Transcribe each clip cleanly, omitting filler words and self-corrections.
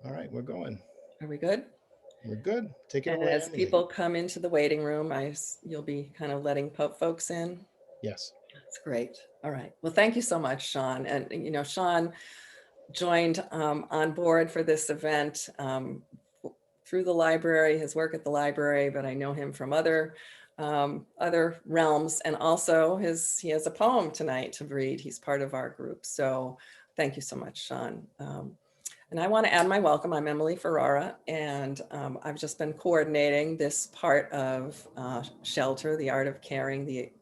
All right, we're going. Are we good? We're good. Take it And away, as Emily. people come into the waiting room, you'll be kind of letting folks in. Yes. That's great. All right. Well, thank you so much, Sean. And Sean joined on board for this event through the library, his work at the library, but I know him from other realms, and also he has a poem tonight to read. He's part of our group. So thank you so much, Sean. And I want to add my welcome. I'm Emily Ferrara, and I've just been coordinating this part of Shelter, the Art of Caring, the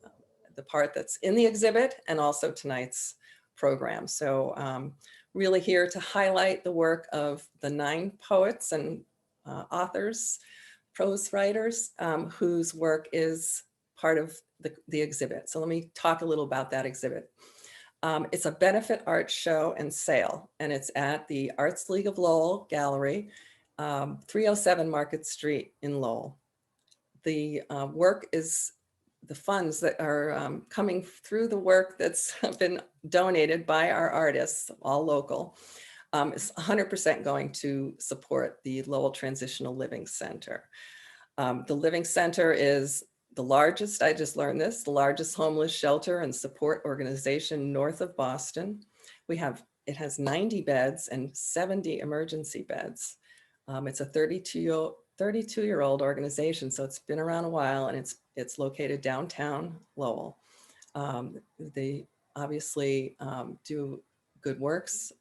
part that's in the exhibit, and also tonight's program. So really here to highlight the work of the 9 poets and authors, prose writers, whose work is part of the exhibit. So let me talk a little about that exhibit. It's a benefit art show and sale, and it's at the Arts League of Lowell Gallery, 307 Market Street in Lowell. The work is the funds that are coming through the work that's been donated by our artists, all local, is 100% going to support the Lowell Transitional Living Center. The Living Center is the largest, I just learned this, the largest homeless shelter and support organization north of Boston. It has 90 beds and 70 emergency beds. It's a 32-year-old organization, so it's been around a while, and it's located downtown Lowell. They obviously do good works,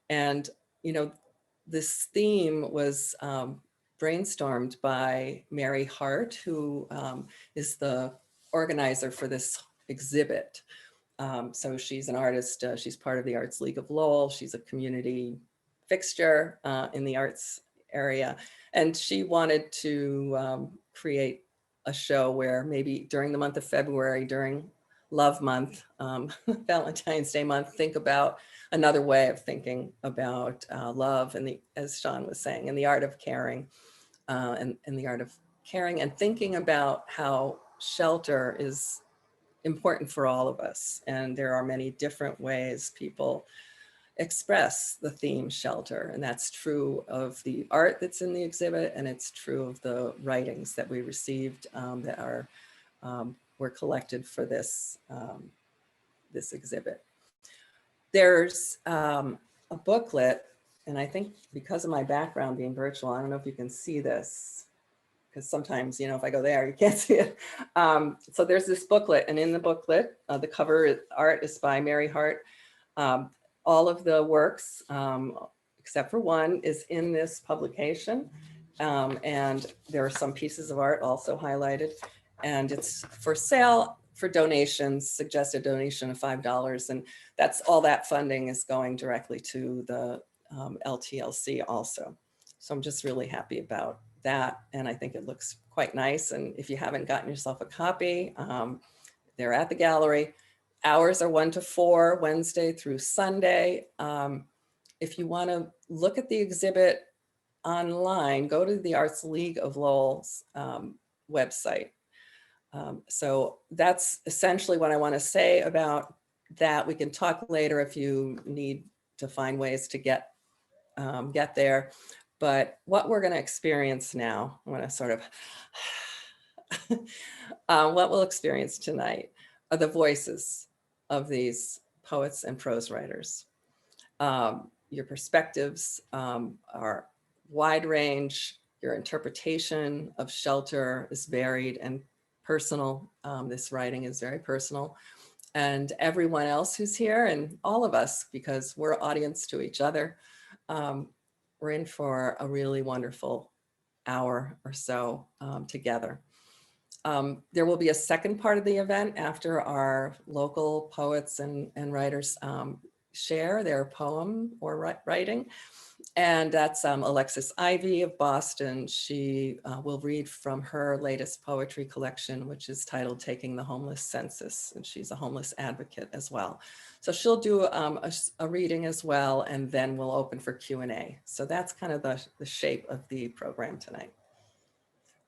and this theme was brainstormed by Mary Hart, who is the organizer for this exhibit. So she's an artist. She's part of the Arts League of Lowell. She's a community fixture in the arts area. And she wanted to create a show where maybe during the month of February, during Love Month, Valentine's Day month, think about another way of thinking about love, and as Sean was saying, and the art of caring, and the art of caring and thinking about how shelter is important for all of us. And there are many different ways people express the theme shelter. And that's true of the art that's in the exhibit, and it's true of the writings that we received that were collected for this exhibit. There's a booklet, and I think because of my background being virtual, I don't know if you can see this, because sometimes, if I go there, you can't see it. So there's this booklet, and in the booklet, the cover art is by Mary Hart. All of the works, except for one, is in this publication. And there are some pieces of art also highlighted, and it's for sale for donations, suggested donation of $5. And that's all that funding is going directly to the LTLC also. So I'm just really happy about that. And I think it looks quite nice. And if you haven't gotten yourself a copy, they're at the gallery. Hours are 1 to 4, Wednesday through Sunday. If you want to look at the exhibit online, go to the Arts League of Lowell's website. So that's essentially what I want to say about that. We can talk later if you need to find ways to get there. But what we're going to experience now, I'm going to sort of, what we'll experience tonight are the voices of these poets and prose writers. Your perspectives are wide range. Your interpretation of shelter is varied and personal. This writing is very personal. And everyone else who's here, and all of us, because we're audience to each other, we're in for a really wonderful hour or so together. There will be a second part of the event after our local poets and writers share their poem or writing. And that's Alexis Ivy of Boston. She will read from her latest poetry collection, which is titled Taking the Homeless Census. And she's a homeless advocate as well. So she'll do a reading as well, and then we'll open for Q&A. So that's kind of the shape of the program tonight.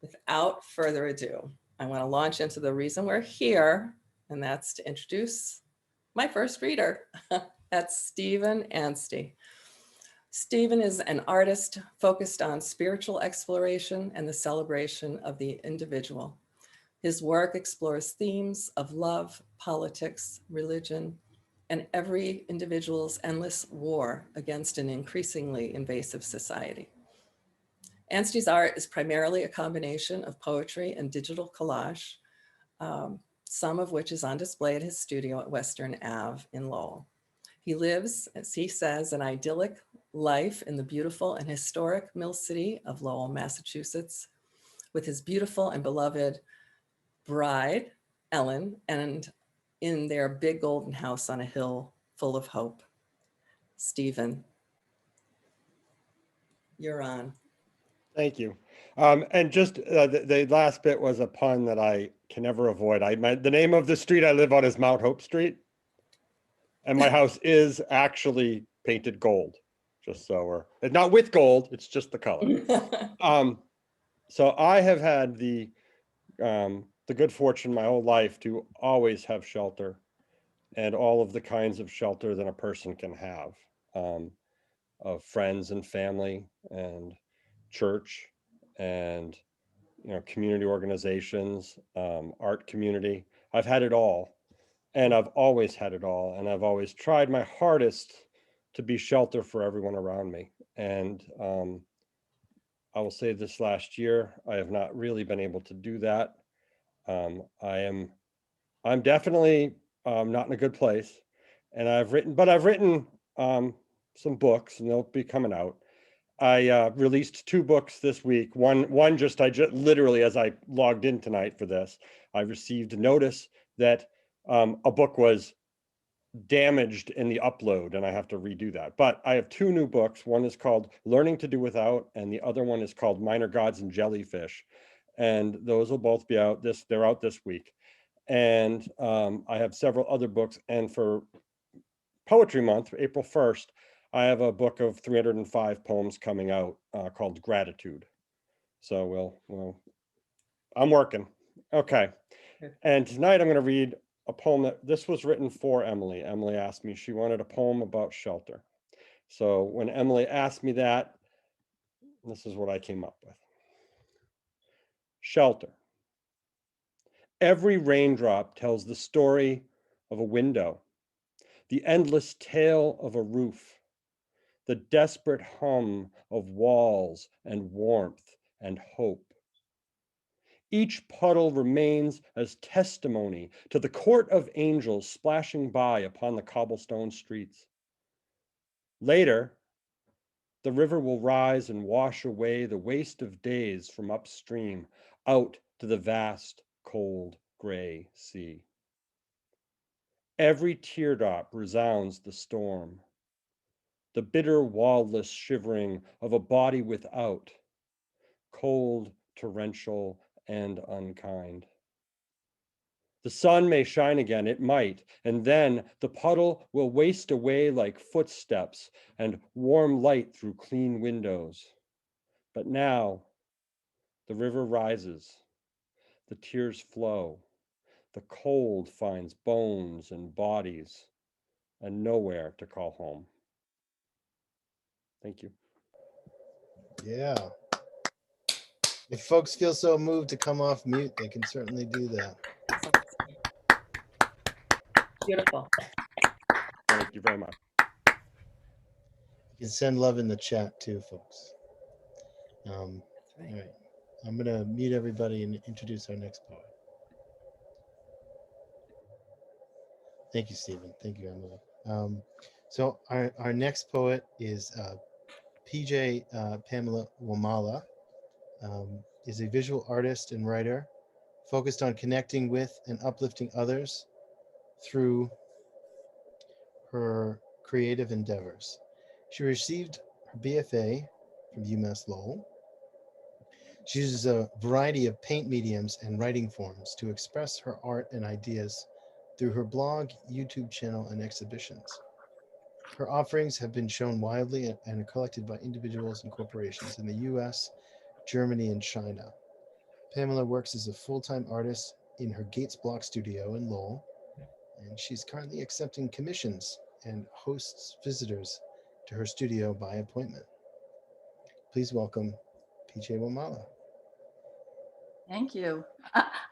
Without further ado, I want to launch into the reason we're here, and that's to introduce my first reader. That's Stephan Anstey. Stephan is an artist focused on spiritual exploration and the celebration of the individual. His work explores themes of love, politics, religion, and every individual's endless war against an increasingly invasive society. Anstey's art is primarily a combination of poetry and digital collage, some of which is on display at his studio at Western Ave in Lowell. He lives, as he says, an idyllic life in the beautiful and historic mill city of Lowell, Massachusetts, with his beautiful and beloved bride, Ellen, and in their big golden house on a hill full of hope. Stephan, you're on. Thank you. And just the last bit was a pun that I can never avoid. The name of the street I live on is Mount Hope Street. And my house is actually painted gold, just so it's not with gold, it's just the color. So I have had the good fortune my whole life to always have shelter, and all of the kinds of shelter that a person can have, of friends and family and church and community organizations, art community. I've had it all, and I've always had it all, and I've always tried my hardest to be shelter for everyone around me. And I will say this last year, I have not really been able to do that. I'm definitely not in a good place, and I've written some books, and they'll be coming out. I released 2 books this week. One just literally, as I logged in tonight for this, I received a notice that a book was damaged in the upload, and I have to redo that. But I have 2 new books. One is called Learning to Do Without, and the other one is called Minor Gods and Jellyfish. And those will both be out they're out this week. And I have several other books. And for Poetry Month, April 1st, I have a book of 305 poems coming out called Gratitude. So I'm working. Okay. And tonight I'm going to read a poem this was written for Emily. Emily asked me, she wanted a poem about shelter. So when Emily asked me that, this is what I came up with. Shelter. Every raindrop tells the story of a window, the endless tale of a roof, the desperate hum of walls and warmth and hope. Each puddle remains as testimony to the court of angels splashing by upon the cobblestone streets. Later, the river will rise and wash away the waste of days from upstream out to the vast, cold, gray sea. Every teardrop resounds the storm, the bitter wall-less shivering of a body without, cold, torrential, and unkind. The sun may shine again, it might, and then the puddle will waste away like footsteps and warm light through clean windows. But now, the river rises, the tears flow, the cold finds bones and bodies, and nowhere to call home. Thank you. Yeah. If folks feel so moved to come off mute, they can certainly do that. Beautiful. Thank you very much. You can send love in the chat too, folks. That's All right. right. I'm going to mute everybody and introduce our next poet. Thank you, Stephan. Thank you, Emily. So our next poet is PJ Wamala. Is a visual artist and writer focused on connecting with and uplifting others through her creative endeavors. She received her BFA from UMass Lowell. She uses a variety of paint mediums and writing forms to express her art and ideas through her blog, YouTube channel, and exhibitions. Her offerings have been shown widely and are collected by individuals and corporations in the US, Germany, and China. Pamela works as a full-time artist in her Gates Block studio in Lowell, and she's currently accepting commissions and hosts visitors to her studio by appointment. Please welcome PJ Wamala. Thank you.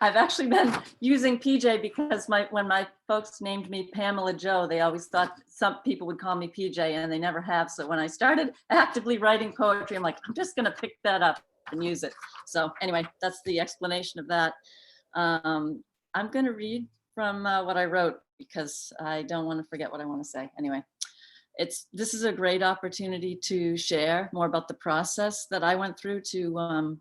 I've actually been using PJ because when my folks named me Pamela Joe, they always thought some people would call me PJ, and they never have. So when I started actively writing poetry, I'm like, I'm just going to pick that up and use it. So anyway, that's the explanation of that. I'm going to read from what I wrote because I don't want to forget what I want to say. Anyway, this is a great opportunity to share more about the process that I went through to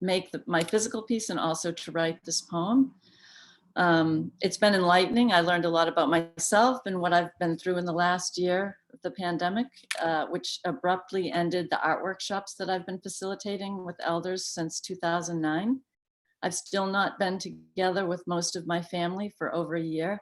make my physical piece and also to write this poem. It's been enlightening. I learned a lot about myself and what I've been through in the last year of the pandemic, which abruptly ended the art workshops that I've been facilitating with elders since 2009. I've still not been together with most of my family for over a year.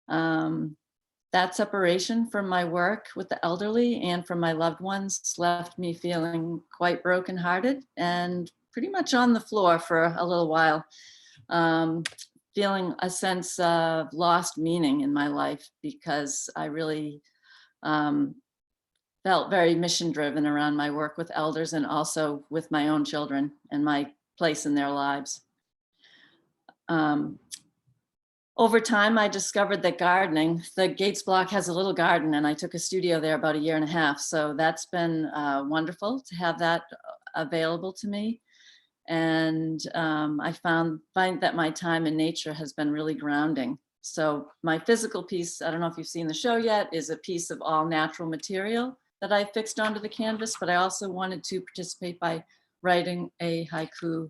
That separation from my work with the elderly and from my loved ones left me feeling quite brokenhearted and pretty much on the floor for a little while, feeling a sense of lost meaning in my life because I really felt very mission driven around my work with elders and also with my own children and my place in their lives. Over time, I discovered that gardening, the Gates Block has a little garden, and I took a studio there about 1.5 years. So that's been wonderful to have that available to me. And I find that my time in nature has been really grounding. So my physical piece, I don't know if you've seen the show yet, is a piece of all natural material that I fixed onto the canvas, but I also wanted to participate by writing a haiku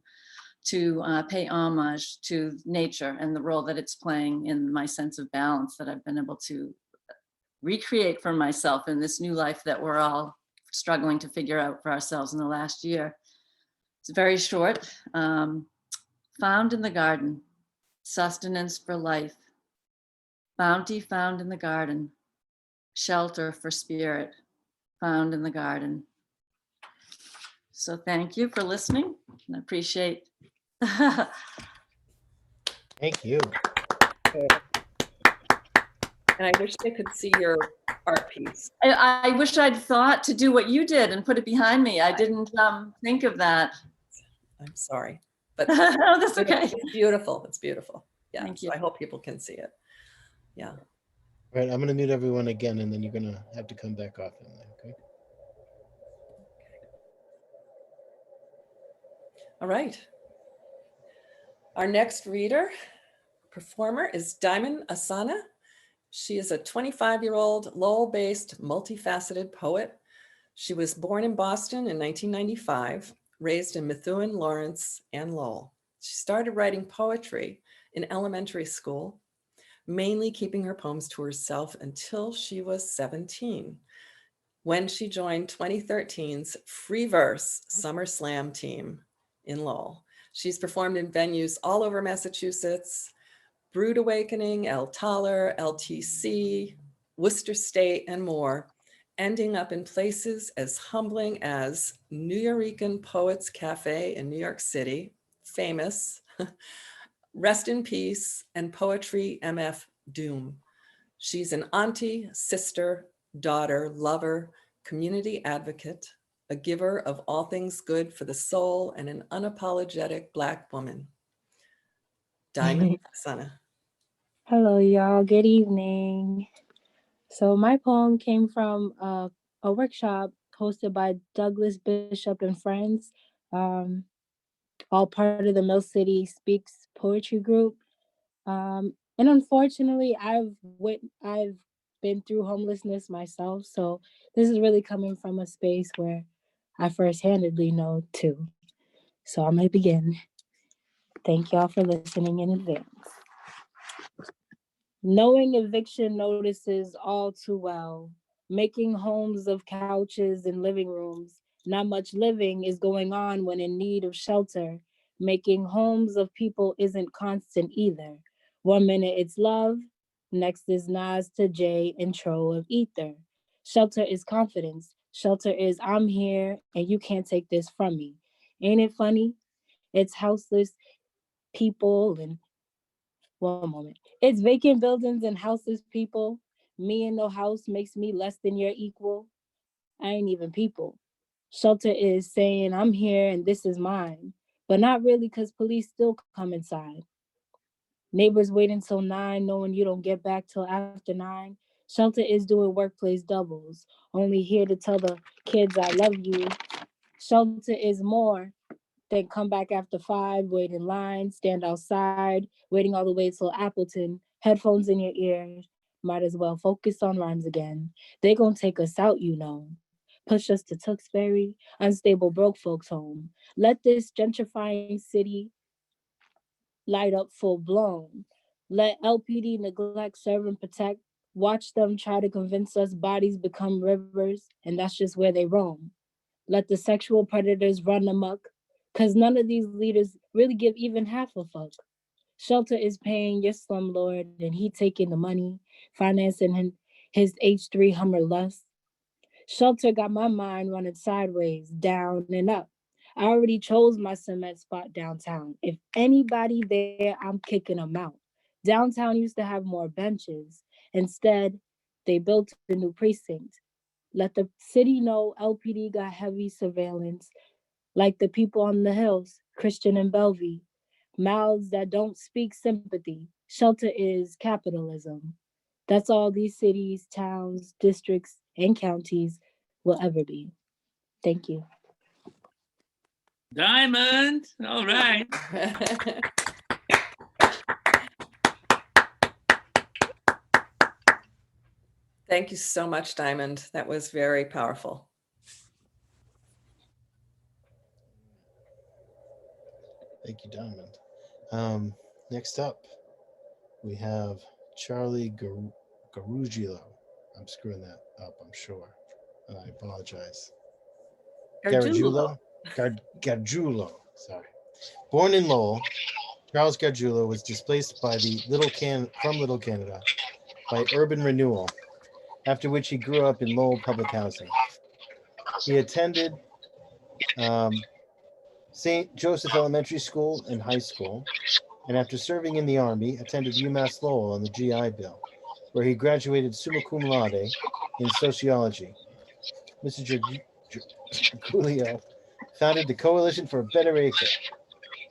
to pay homage to nature and the role that it's playing in my sense of balance that I've been able to recreate for myself in this new life that we're all struggling to figure out for ourselves in the last year. It's very short. Found in the garden, sustenance for life, bounty found in the garden, shelter for spirit found in the garden. So thank you for listening, and I appreciate. Thank you. And I wish they could see your art piece. I wish I'd thought to do what you did and put it behind me. I didn't think of that. I'm sorry, but No, that's okay. It's beautiful. It's beautiful. Yeah. Thank you. So I hope people can see it. Yeah. All right, I'm going to mute everyone again, and then you're going to have to come back off. Okay. All right. Our next performer is Diamond Asaneh. She is a 25-year-old Lowell-based multifaceted poet. She was born in Boston in 1995, raised in Methuen, Lawrence, and Lowell. She started writing poetry in elementary school, mainly keeping her poems to herself until she was 17, when she joined 2013's Free Verse Summer Slam team in Lowell. She's performed in venues all over Massachusetts, Brood Awakening, El Taller, LTC, Worcester State, and more, ending up in places as humbling as Nuyorican Poets Cafe in New York City, famous, Rest in Peace, and Poetry MF Doom. She's an auntie, sister, daughter, lover, community advocate, a giver of all things good for the soul, and an unapologetic Black woman. Diamond Asaneh. Hello, y'all. Good evening. So my poem came from a workshop hosted by Douglas Bishop and friends, all part of the Mill City Speaks Poetry Group. And unfortunately, I've been through homelessness myself, so this is really coming from a space where I first-handedly know too. So I'm gonna begin. Thank y'all for listening in advance. Knowing eviction notices all too well, making homes of couches and living rooms. Not much living is going on when in need of shelter. Making homes of people isn't constant either. 1 minute it's love, next is Nas to J intro of ether. Shelter is confidence. Shelter is I'm here and you can't take this from me. Ain't it funny? It's houseless people and one moment. It's vacant buildings and houseless people Me in no house makes me less than your equal. I ain't even people. Shelter is saying I'm here and this is mine, but not really because police still come inside. Neighbors wait until 9, knowing you don't get back till after 9. Shelter is doing workplace doubles, only here to tell the kids I love you. Shelter is more than come back after 5, wait in line, stand outside, waiting all the way till Appleton, headphones in your ears. Might as well focus on rhymes again. They gon' take us out, you know. Push us to Tewksbury, unstable broke folks home. Let this gentrifying city light up full blown. Let LPD neglect, serve, and protect. Watch them try to convince us bodies become rivers, and that's just where they roam. Let the sexual predators run amok, because none of these leaders really give even half a fuck. Shelter is paying your slumlord, and he taking the money, financing his H3 Hummer lust. Shelter got my mind running sideways, down and up. I already chose my cement spot downtown. If anybody there, I'm kicking them out. Downtown used to have more benches. Instead, they built a new precinct. Let the city know LPD got heavy surveillance, like the people on the hills, Christian and Bellevue. Mouths that don't speak sympathy. Shelter is capitalism. That's all these cities, towns, districts, and counties will ever be. Thank you. Diamond. All right. Thank you so much, Diamond. That was very powerful. Thank you, Diamond. Next up, we have Charlie Gargiulo. I'm screwing that up, I'm sure, and I apologize. Gargiulo. Gargiulo, sorry. Born in Lowell, Charles Gargiulo was displaced by from Little Canada by urban renewal, after which he grew up in Lowell public housing. He attended St. Joseph Elementary School and high school, and after serving in the Army, attended UMass Lowell on the GI Bill, where he graduated summa cum laude in sociology. Mr. Gargiulo founded the Coalition for a Better Acre,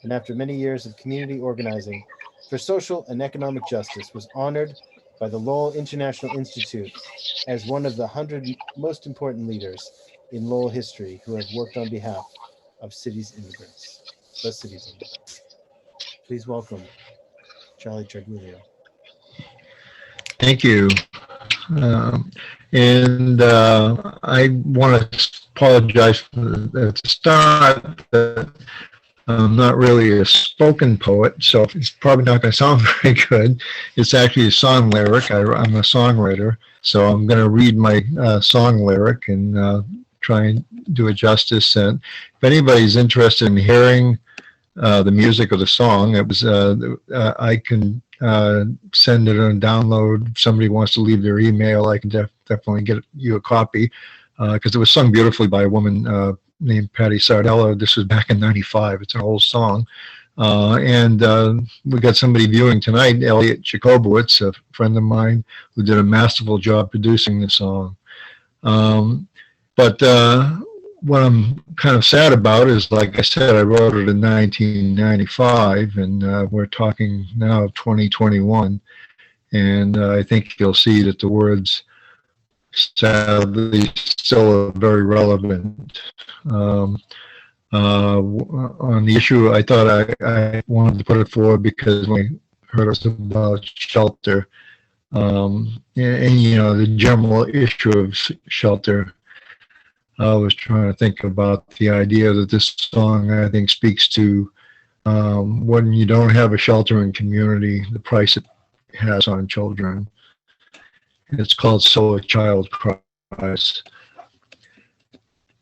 and after many years of community organizing for social and economic justice, was honored by the Lowell International Institute as one of the 100 most important leaders in Lowell history who have worked on behalf of the city's immigrants. Please welcome Charlie Gargiulo. Thank you. I want to apologize at the start that I'm not really a spoken poet, so it's probably not going to sound very good. It's actually a song lyric. I'm a songwriter, so I'm going to read my song lyric and try and do it justice. And if anybody's interested in hearing the music of the song, it was I can send it on download. If somebody wants to leave their email, I can definitely get you a copy because it was sung beautifully by a woman named Patty Sardella. This was back in '95. It's an old song. And we got somebody viewing tonight, Elliot Jacobowitz, a friend of mine, who did a masterful job producing the song. But what I'm kind of sad about is, like I said, I wrote it in 1995, and we're talking now 2021. And I think you'll see that the words, sadly, still are very relevant. On the issue, I thought I wanted to put it forward because when I heard us about shelter, and you know, the general issue of shelter, I was trying to think about the idea that this song, I think, speaks to when you don't have a sheltering community, the price it has on children. It's called So a Child Cries.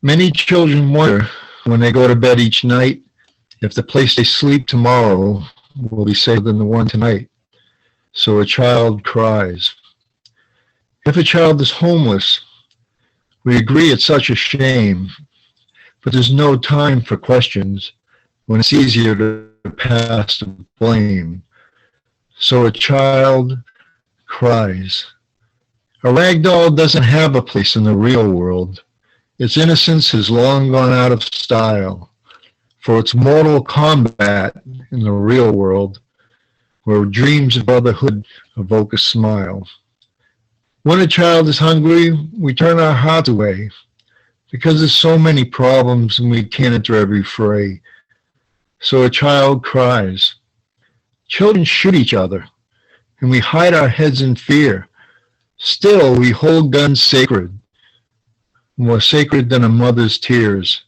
Many children wonder when they go to bed each night if the place they sleep tomorrow will be safer than the one tonight. So a child cries. If a child is homeless, we agree it's such a shame, but there's no time for questions when it's easier to pass the blame. So a child cries. A rag doll doesn't have a place in the real world. Its innocence has long gone out of style for its mortal combat in the real world, where dreams of brotherhood evoke a smile. When a child is hungry, we turn our hearts away because there's so many problems and we can't enter every fray. So a child cries. Children shoot each other, and we hide our heads in fear. Still, we hold guns sacred, more sacred than a mother's tears.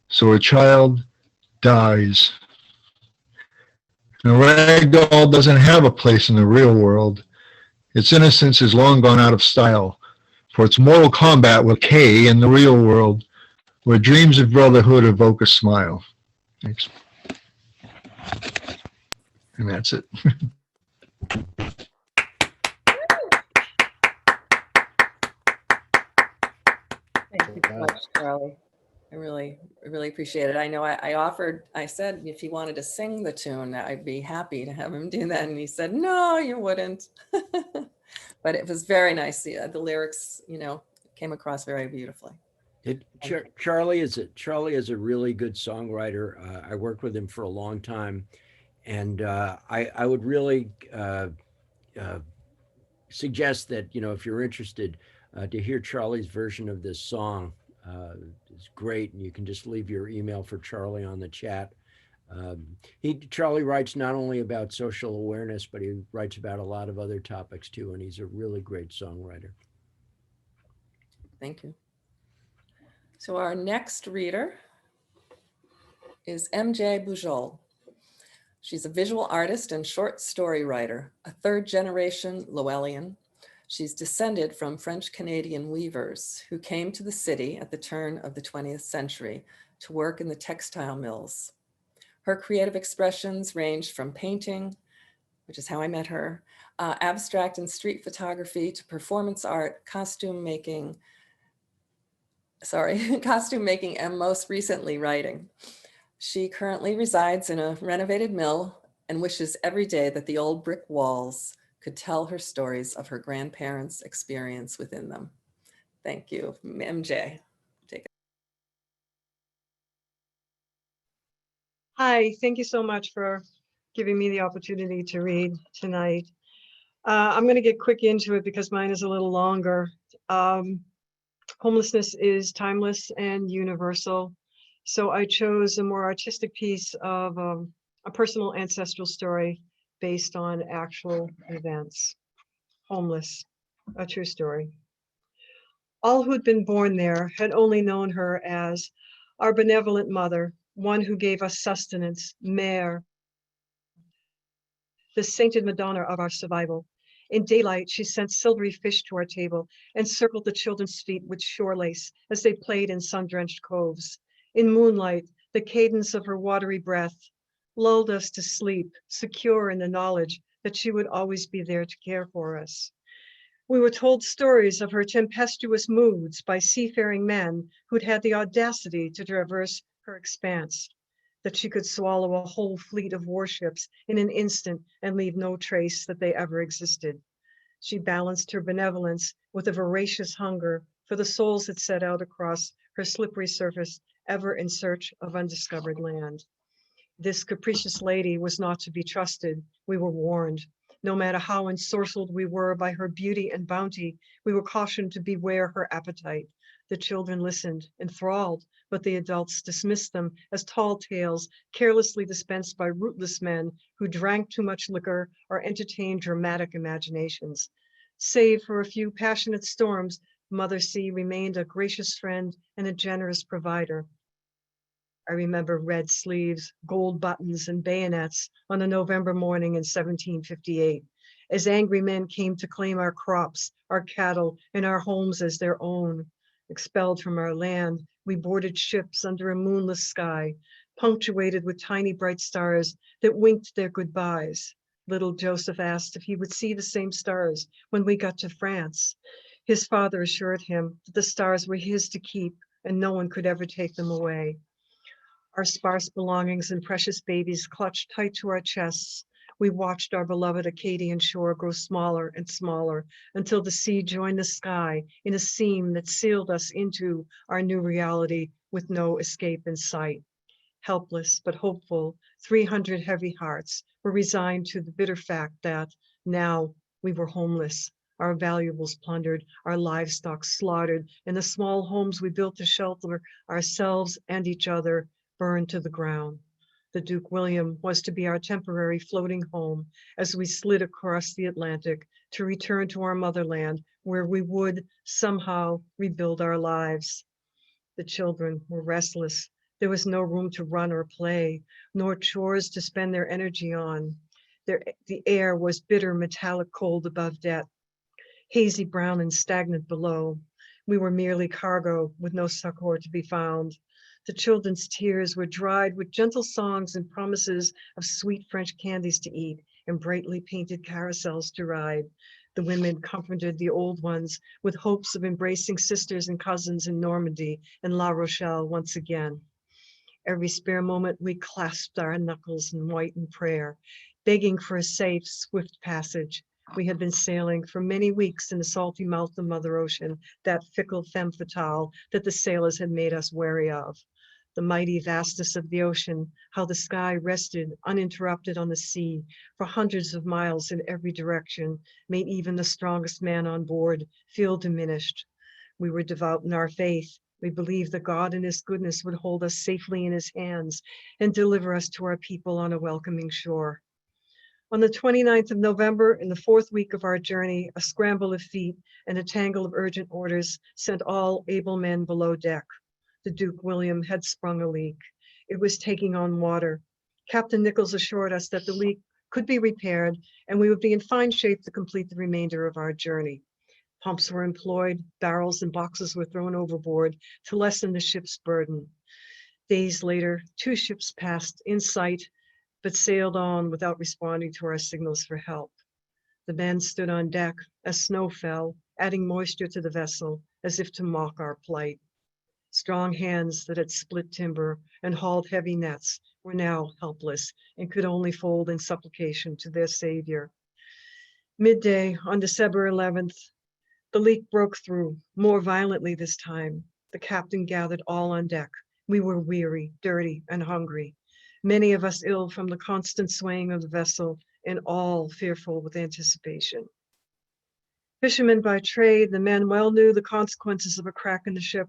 So a child dies. And a rag doll doesn't have a place in the real world. Its innocence is long gone out of style for its mortal combat with K in the real world, where dreams of brotherhood evoke a smile. Thanks. And that's it. Thank you so much, Charlie. I really appreciate it. I know I said if he wanted to sing the tune, I'd be happy to have him do that. And he said, no, you wouldn't. But it was very nice. The lyrics, came across very beautifully. Charlie is a really good songwriter. I worked with him for a long time. And I would really suggest that, if you're interested to hear Charlie's version of this song, it's great. And you can just leave your email for Charlie on the chat. Charlie writes not only about social awareness, but he writes about a lot of other topics too. And he's a really great songwriter. Thank you. So our next reader is MJ Bujold. She's a visual artist and short story writer, a third-generation Lowellian. She's descended from French-Canadian weavers who came to the city at the turn of the 20th century to work in the textile mills. Her creative expressions ranged from painting, which is how I met her, abstract and street photography to performance art, costume making, and most recently writing. She currently resides in a renovated mill and wishes every day that the old brick walls could tell her stories of her grandparents' experience within them. Thank you, MJ. Take it. Hi, thank you so much for giving me the opportunity to read tonight. I'm going to get quick into it because mine is a little longer. Homelessness is timeless and universal. So I chose a more artistic piece of a personal ancestral story based on actual events. Homeless, a true story. All who'd been born there had only known her as our benevolent mother, one who gave us sustenance, Mère, the sainted Madonna of our survival. In daylight, she sent silvery fish to our table and circled the children's feet with shore lace as they played in sun-drenched coves. In moonlight, the cadence of her watery breath lulled us to sleep, secure in the knowledge that she would always be there to care for us. We were told stories of her tempestuous moods by seafaring men who'd had the audacity to traverse her expanse, that she could swallow a whole fleet of warships in an instant and leave no trace that they ever existed. She balanced her benevolence with a voracious hunger for the souls that set out across her slippery surface, ever in search of undiscovered land. This capricious lady was not to be trusted, we were warned. No matter how ensorcelled we were by her beauty and bounty, we were cautioned to beware her appetite. The children listened, enthralled, but the adults dismissed them as tall tales carelessly dispensed by rootless men who drank too much liquor or entertained dramatic imaginations. Save for a few passionate storms, Mother Sea remained a gracious friend and a generous provider. I remember red sleeves, gold buttons, and bayonets on a November morning in 1758, as angry men came to claim our crops, our cattle, and our homes as their own. Expelled from our land, we boarded ships under a moonless sky, punctuated with tiny bright stars that winked their goodbyes. Little Joseph asked if he would see the same stars when we got to France. His father assured him that the stars were his to keep and no one could ever take them away. Our sparse belongings and precious babies clutched tight to our chests. We watched our beloved Acadian shore grow smaller and smaller until the sea joined the sky in a seam that sealed us into our new reality with no escape in sight. Helpless but hopeful, 300 heavy hearts were resigned to the bitter fact that now we were homeless, our valuables plundered, our livestock slaughtered, and the small homes we built to shelter ourselves and each other burned to the ground. The Duke William was to be our temporary floating home as we slid across the Atlantic to return to our motherland, where we would somehow rebuild our lives. The children were restless. There was no room to run or play, nor chores to spend their energy on. The air was bitter, metallic cold above deck, hazy brown and stagnant below. We were merely cargo with no succor to be found. The children's tears were dried with gentle songs and promises of sweet French candies to eat and brightly painted carousels to ride. The women comforted the old ones with hopes of embracing sisters and cousins in Normandy and La Rochelle once again. Every spare moment we clasped our knuckles in whitened prayer, begging for a safe, swift passage. We had been sailing for many weeks in the salty mouth of Mother Ocean, that fickle femme fatale that the sailors had made us wary of. The mighty vastness of the ocean, how the sky rested uninterrupted on the sea for hundreds of miles in every direction, made even the strongest man on board feel diminished. We were devout in our faith. We believed that God in his goodness would hold us safely in his hands and deliver us to our people on a welcoming shore. On the 29th of November, in the fourth week of our journey, a scramble of feet and a tangle of urgent orders sent all able men below deck. The Duke William had sprung a leak. It was taking on water. Captain Nichols assured us that the leak could be repaired and we would be in fine shape to complete the remainder of our journey. Pumps were employed, barrels and boxes were thrown overboard to lessen the ship's burden. Days later, 2 ships passed in sight, but sailed on without responding to our signals for help. The men stood on deck as snow fell, adding moisture to the vessel as if to mock our plight. Strong hands that had split timber and hauled heavy nets were now helpless and could only fold in supplication to their savior. Midday on December 11th, the leak broke through, more violently this time. The captain gathered all on deck. We were weary, dirty, and hungry. Many of us ill from the constant swaying of the vessel and all fearful with anticipation. Fishermen by trade, the men well knew the consequences of a crack in the ship.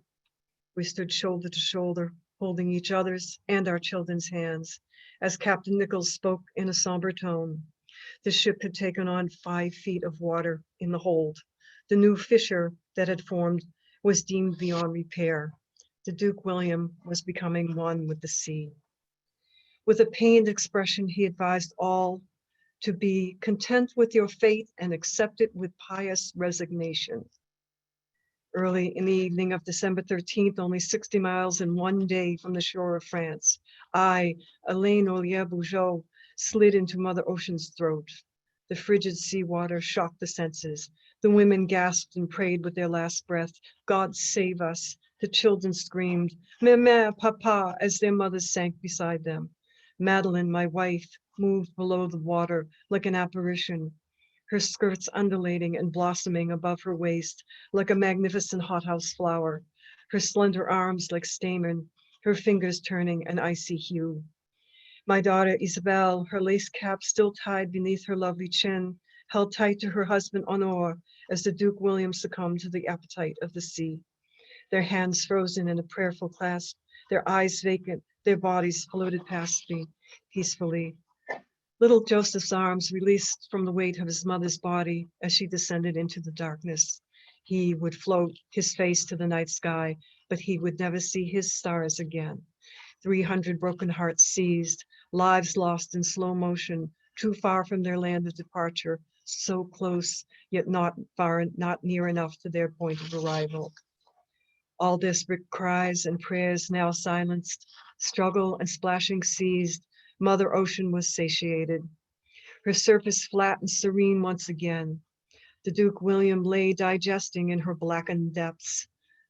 We stood shoulder to shoulder, holding each other's and our children's hands, as Captain Nichols spoke in a somber tone. The ship had taken on 5 feet of water in the hold. The new fissure that had formed was deemed beyond repair. The Duke William was becoming one with the sea. With a pained expression, he advised all to be content with your fate and accept it with pious resignation. Early in the evening of December 13th, only 60 miles in one day from the shore of France, I, Elaine Ollier Bujold, slid into Mother Ocean's throat. The frigid seawater shocked the senses. The women gasped and prayed with their last breath, God save us. The children screamed, Maman, Papa, as their mothers sank beside them. Madeline, my wife, moved below the water like an apparition, her skirts undulating and blossoming above her waist like a magnificent hothouse flower, her slender arms like stamen, her fingers turning an icy hue. My daughter Isabelle, her lace cap still tied beneath her lovely chin, held tight to her husband Honor as the Duke William succumbed to the appetite of the sea. Their hands frozen in a prayerful clasp, their eyes vacant, their bodies floated past me peacefully. Little Joseph's arms released from the weight of his mother's body as she descended into the darkness. He would float, his face to the night sky, but he would never see his stars again. 300 broken hearts seized, lives lost in slow motion, too far from their land of departure, so close, yet not far, not near enough to their point of arrival. All desperate cries and prayers now silenced, struggle and splashing ceased, Mother Ocean was satiated. Her surface flat and serene once again. The Duke William lay digesting in her blackened depths.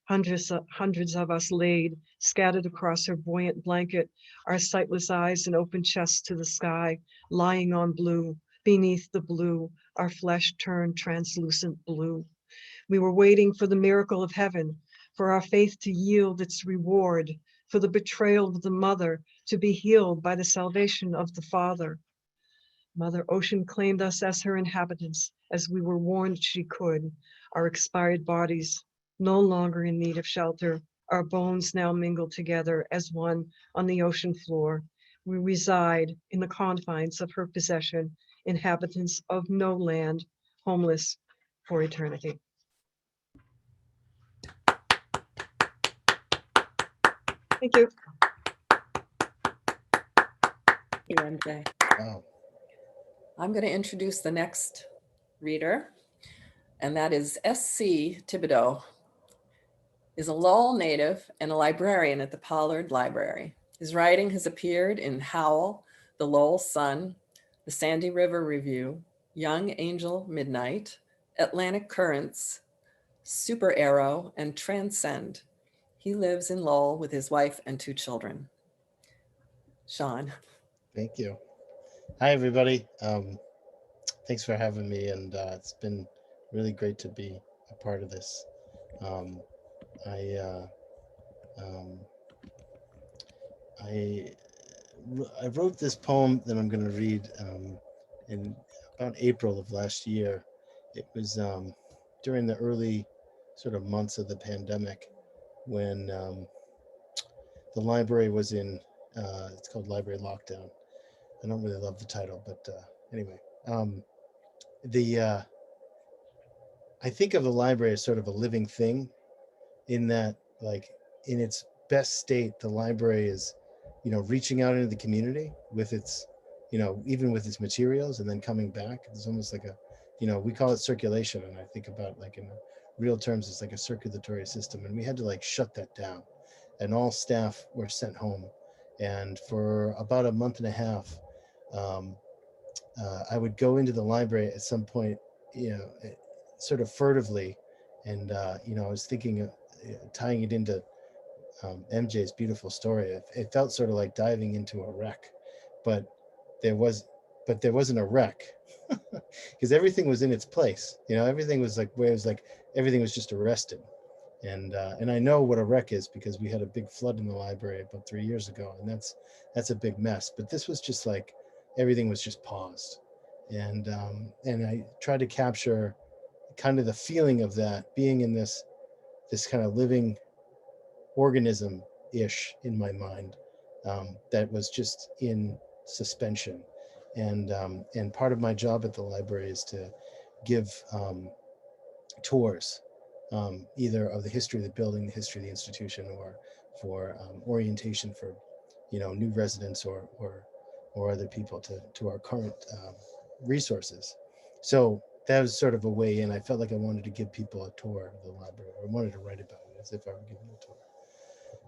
Hundreds of us laid, scattered across her buoyant blanket, our sightless eyes and open chests to the sky, lying on blue, beneath the blue, our flesh turned translucent blue. We were waiting for the miracle of heaven, for our faith to yield its reward, for the betrayal of the mother to be healed by the salvation of the father. Mother Ocean claimed us as her inhabitants, as we were warned she could. Our expired bodies, no longer in need of shelter, our bones now mingled together as one on the ocean floor. We reside in the confines of her possession, inhabitants of no land, homeless for eternity. Thank you. Thank you, MJ. Wow. I'm going to introduce the next reader, and that is S.C. Thibodeau. Is a Lowell native and a librarian at the Pollard Library. His writing has appeared in Howl, The Lowell Sun, The Sandy River Review, Young Angel Midnight, Atlantic Currents, Super Arrow, and Transcend. He lives in Lowell with his wife and 2 children. Sean. Thank you. Hi, everybody. Thanks for having me, and it's been really great to be a part of this. I wrote this poem that I'm going to read in about April of last year. It was during the early sort of months of the pandemic when the library was in, it's called Library Lockdown. I don't really love the title, but anyway, I think of the library as sort of a living thing, in that, like, in its best state, the library is, reaching out into the community with its, even with its materials, and then coming back. It's almost like a, we call it circulation, and I think about, like, in real terms, it's like a circulatory system, and we had to, like, shut that down, and all staff were sent home. And for about a month and a half, I would go into the library at some point, sort of furtively, and I was thinking of tying it into MJ's beautiful story. It felt sort of like diving into a wreck, but there wasn't a wreck because everything was in its place. Everything was like where it was like everything was just arrested. And I know what a wreck is because we had a big flood in the library about 3 years ago, and that's a big mess. But this was just like everything was just paused, and I tried to capture kind of the feeling of that, being in this kind of living organism-ish in my mind, that was just in suspension. And part of my job at the library is to give tours, either of the history of the building, the history of the institution, or for orientation for new residents or other people to our current resources. So that was sort of a way in. I felt like I wanted to give people a tour of the library, or wanted to write about it as if I were giving a tour.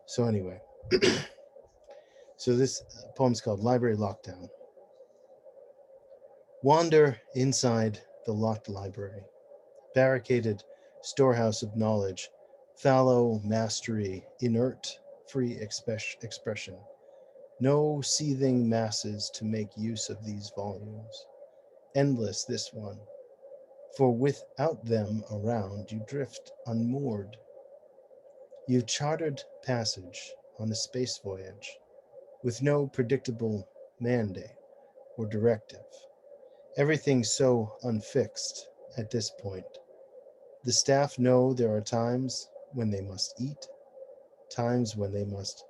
So anyway, so this poem's called Library Lockdown. Wander inside the locked library, barricaded storehouse of knowledge, fallow mastery, inert, free expression. No seething masses to make use of these volumes. Endless this one, for without them around, you drift unmoored. You've chartered passage on a space voyage with no predictable mandate or directive. Everything's so unfixed at this point. The staff know there are times when they must eat, times when they must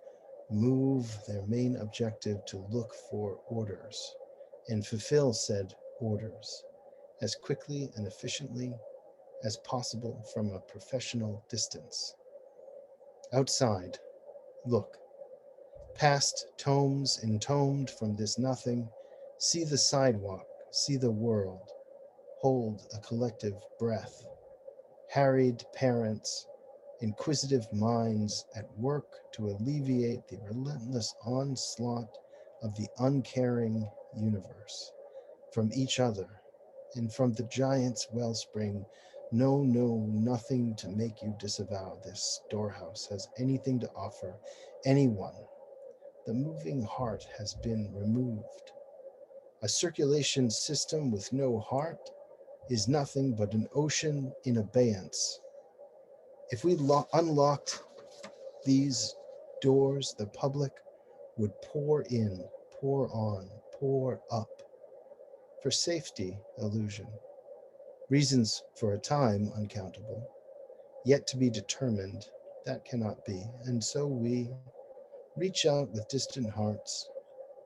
move their main objective to look for orders and fulfill said orders as quickly and efficiently as possible from a professional distance. Outside, look, past tomes entombed from this nothing, see the sidewalk, see the world, hold a collective breath. Harried parents, inquisitive minds at work to alleviate the relentless onslaught of the uncaring universe from each other and from the giant's wellspring No, no, nothing to make you disavow this storehouse has anything to offer anyone. The moving heart has been removed. A circulation system with no heart is nothing but an ocean in abeyance. If we unlocked these doors, the public would pour in, pour on, pour up. For safety, illusion. Reasons for a time uncountable. Yet to be determined, that cannot be. And so we reach out with distant hearts,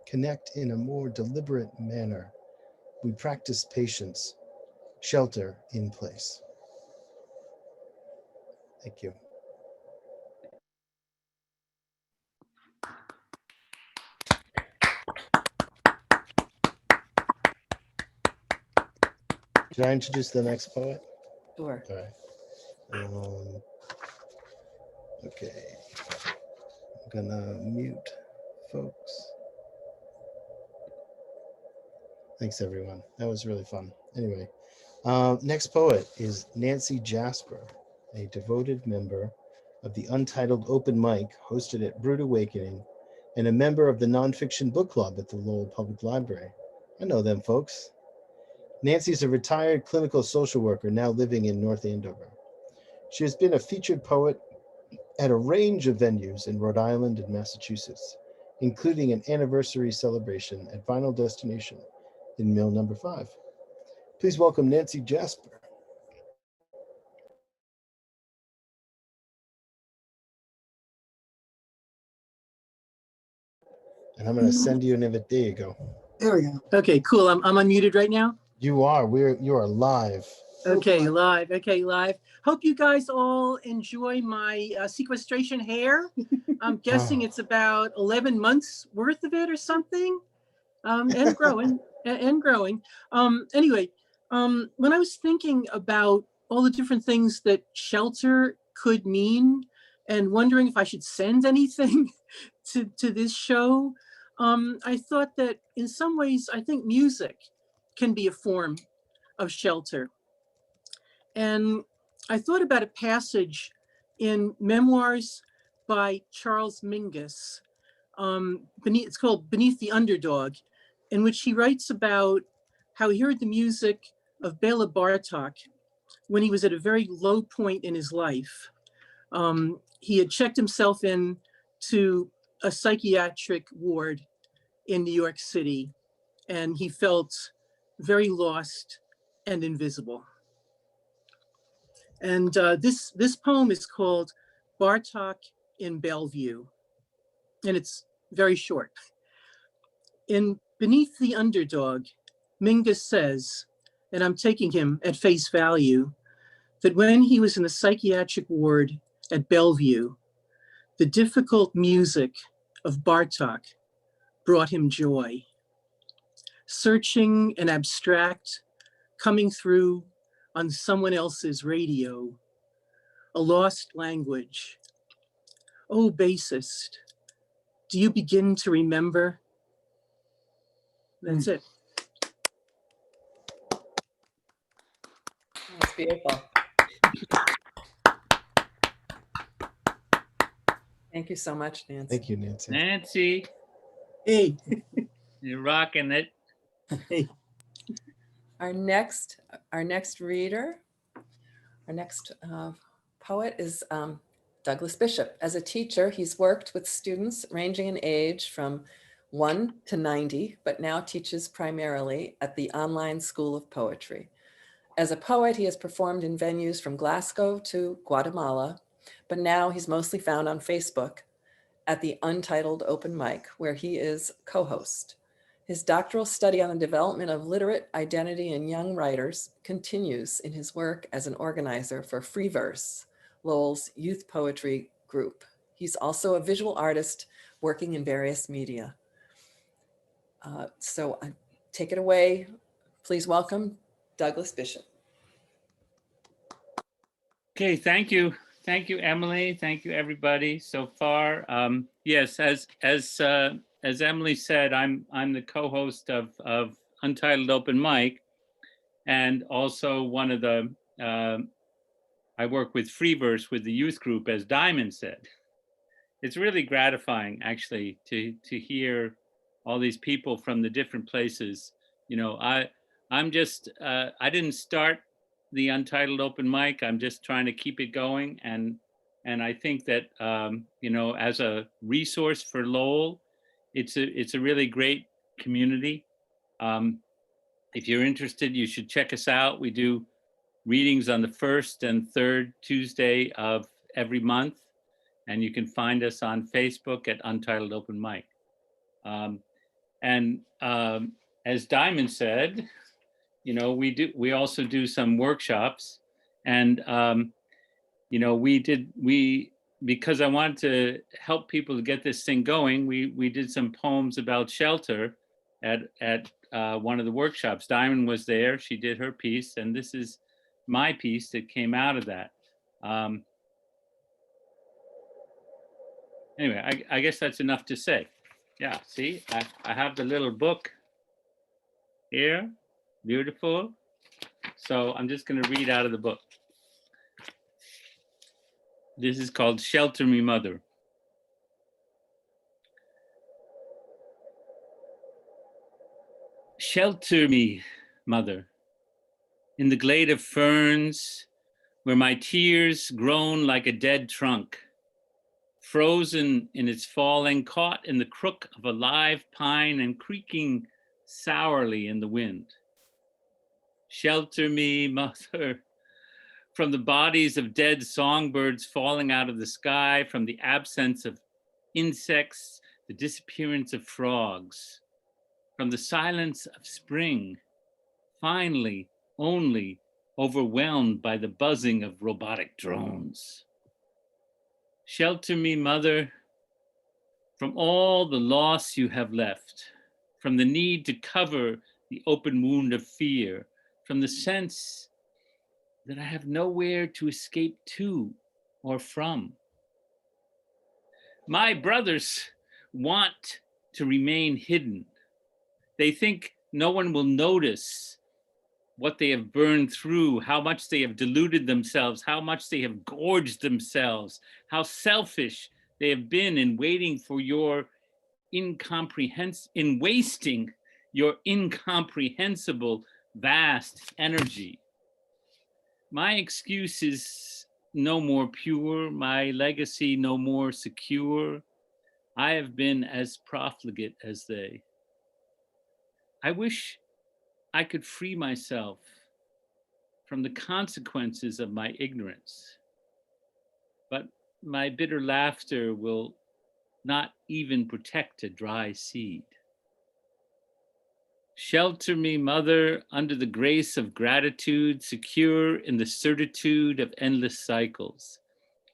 connect in a more deliberate manner. We practice patience, shelter in place. Thank you. Should I introduce the next poet? Sure. All right. Okay. I'm gonna mute folks. Thanks, everyone. That was really fun. Anyway, next poet is Nancy Jasper, a devoted member of the Untitled Open Mic hosted at Brood Awakening and a member of the Nonfiction Book Club at the Lowell Public Library. I know them folks. Nancy's a retired clinical social worker now living in North Andover. She has been a featured poet at a range of venues in Rhode Island and Massachusetts, including an anniversary celebration at Vinyl Destination in Mill Number 5. Please welcome Nancy Jasper. And I'm going to send you an invite. There you go. There we go. Okay, cool. I'm unmuted right now. You are. You are live. Okay, live. Okay, live. Hope you guys all enjoy my sequestration hair. I'm guessing it's about 11 months worth of it or something, and growing and growing. Anyway, when I was thinking about all the different things that shelter could mean and wondering if I should send anything to this show, I thought that in some ways, I think music can be a form of shelter. And I thought about a passage in Memoirs by Charles Mingus. It's called Beneath the Underdog, in which he writes about how he heard the music of Bela Bartok when he was at a very low point in his life. He had checked himself in to a psychiatric ward in New York City, and he felt very lost and invisible. And this poem is called Bartok in Bellevue, and it's very short. In Beneath the Underdog, Mingus says, and I'm taking him at face value, that when he was in the psychiatric ward at Bellevue, the difficult music of Bartok brought him joy. Searching and abstract, coming through on someone else's radio, a lost language. Oh, bassist, do you begin to remember? That's it. That's beautiful. Thank you so much, Nancy. Thank you, Nancy. Nancy, Hey. you're rocking it. Hey. Our next reader, our next poet is Douglas Bishop. As a teacher, he's worked with students ranging in age from 1 to 90, but now teaches primarily at the online School of Poetry. As a poet, he has performed in venues from Glasgow to Guatemala, but now he's mostly found on Facebook at the Untitled Open Mic, where he is co-host. His doctoral study on the development of literate identity in young writers continues in his work as an organizer for Free Verse, Lowell's youth poetry group. He's also a visual artist working in various media. So take it away. Please welcome Douglas Bishop. Okay, thank you. Thank you, Emily. Thank you, everybody so far. Yes, as Emily said, I'm the co-host of Untitled Open Mic, and also one of the I work with free verse with the youth group, as Diamond said. It's really gratifying, actually, to hear all these people from the different places. You know, I'm just, I didn't start the Untitled Open Mic. I'm just trying to keep it going. And I think that, you know, as a resource for Lowell, it's a really great community. If you're interested, you should check us out. We do readings on the first and third Tuesday of every month. And you can find us on Facebook at Untitled Open Mic. As Diamond said, you know, we also do some workshops, and you know, because I wanted to help people to get this thing going, we did some poems about shelter at one of the workshops. Diamond was there, she did her piece, and this is my piece that came out of that. Anyway, I guess that's enough to say. Yeah, see, I have the little book here, beautiful. So I'm just gonna read out of the book. This is called Shelter Me Mother. Shelter me, mother, in the glade of ferns, where my tears groan like a dead trunk, frozen in its falling, caught in the crook of a live pine and creaking sourly in the wind. Shelter me, mother, from the bodies of dead songbirds falling out of the sky, from the absence of insects, the disappearance of frogs, from the silence of spring, finally only overwhelmed by the buzzing of robotic drones. Shelter me, mother, from all the loss you have left, from the need to cover the open wound of fear, from the sense that I have nowhere to escape to or from. My brothers want to remain hidden. They think no one will notice what they have burned through, how much they have deluded themselves, how much they have gorged themselves, how selfish they have been in waiting for your in wasting your incomprehensible vast energy. My excuse is no more pure, my legacy no more secure. I have been as profligate as they. I wish I could free myself from the consequences of my ignorance, but my bitter laughter will not even protect a dry seed. Shelter me, mother, under the grace of gratitude, secure in the certitude of endless cycles,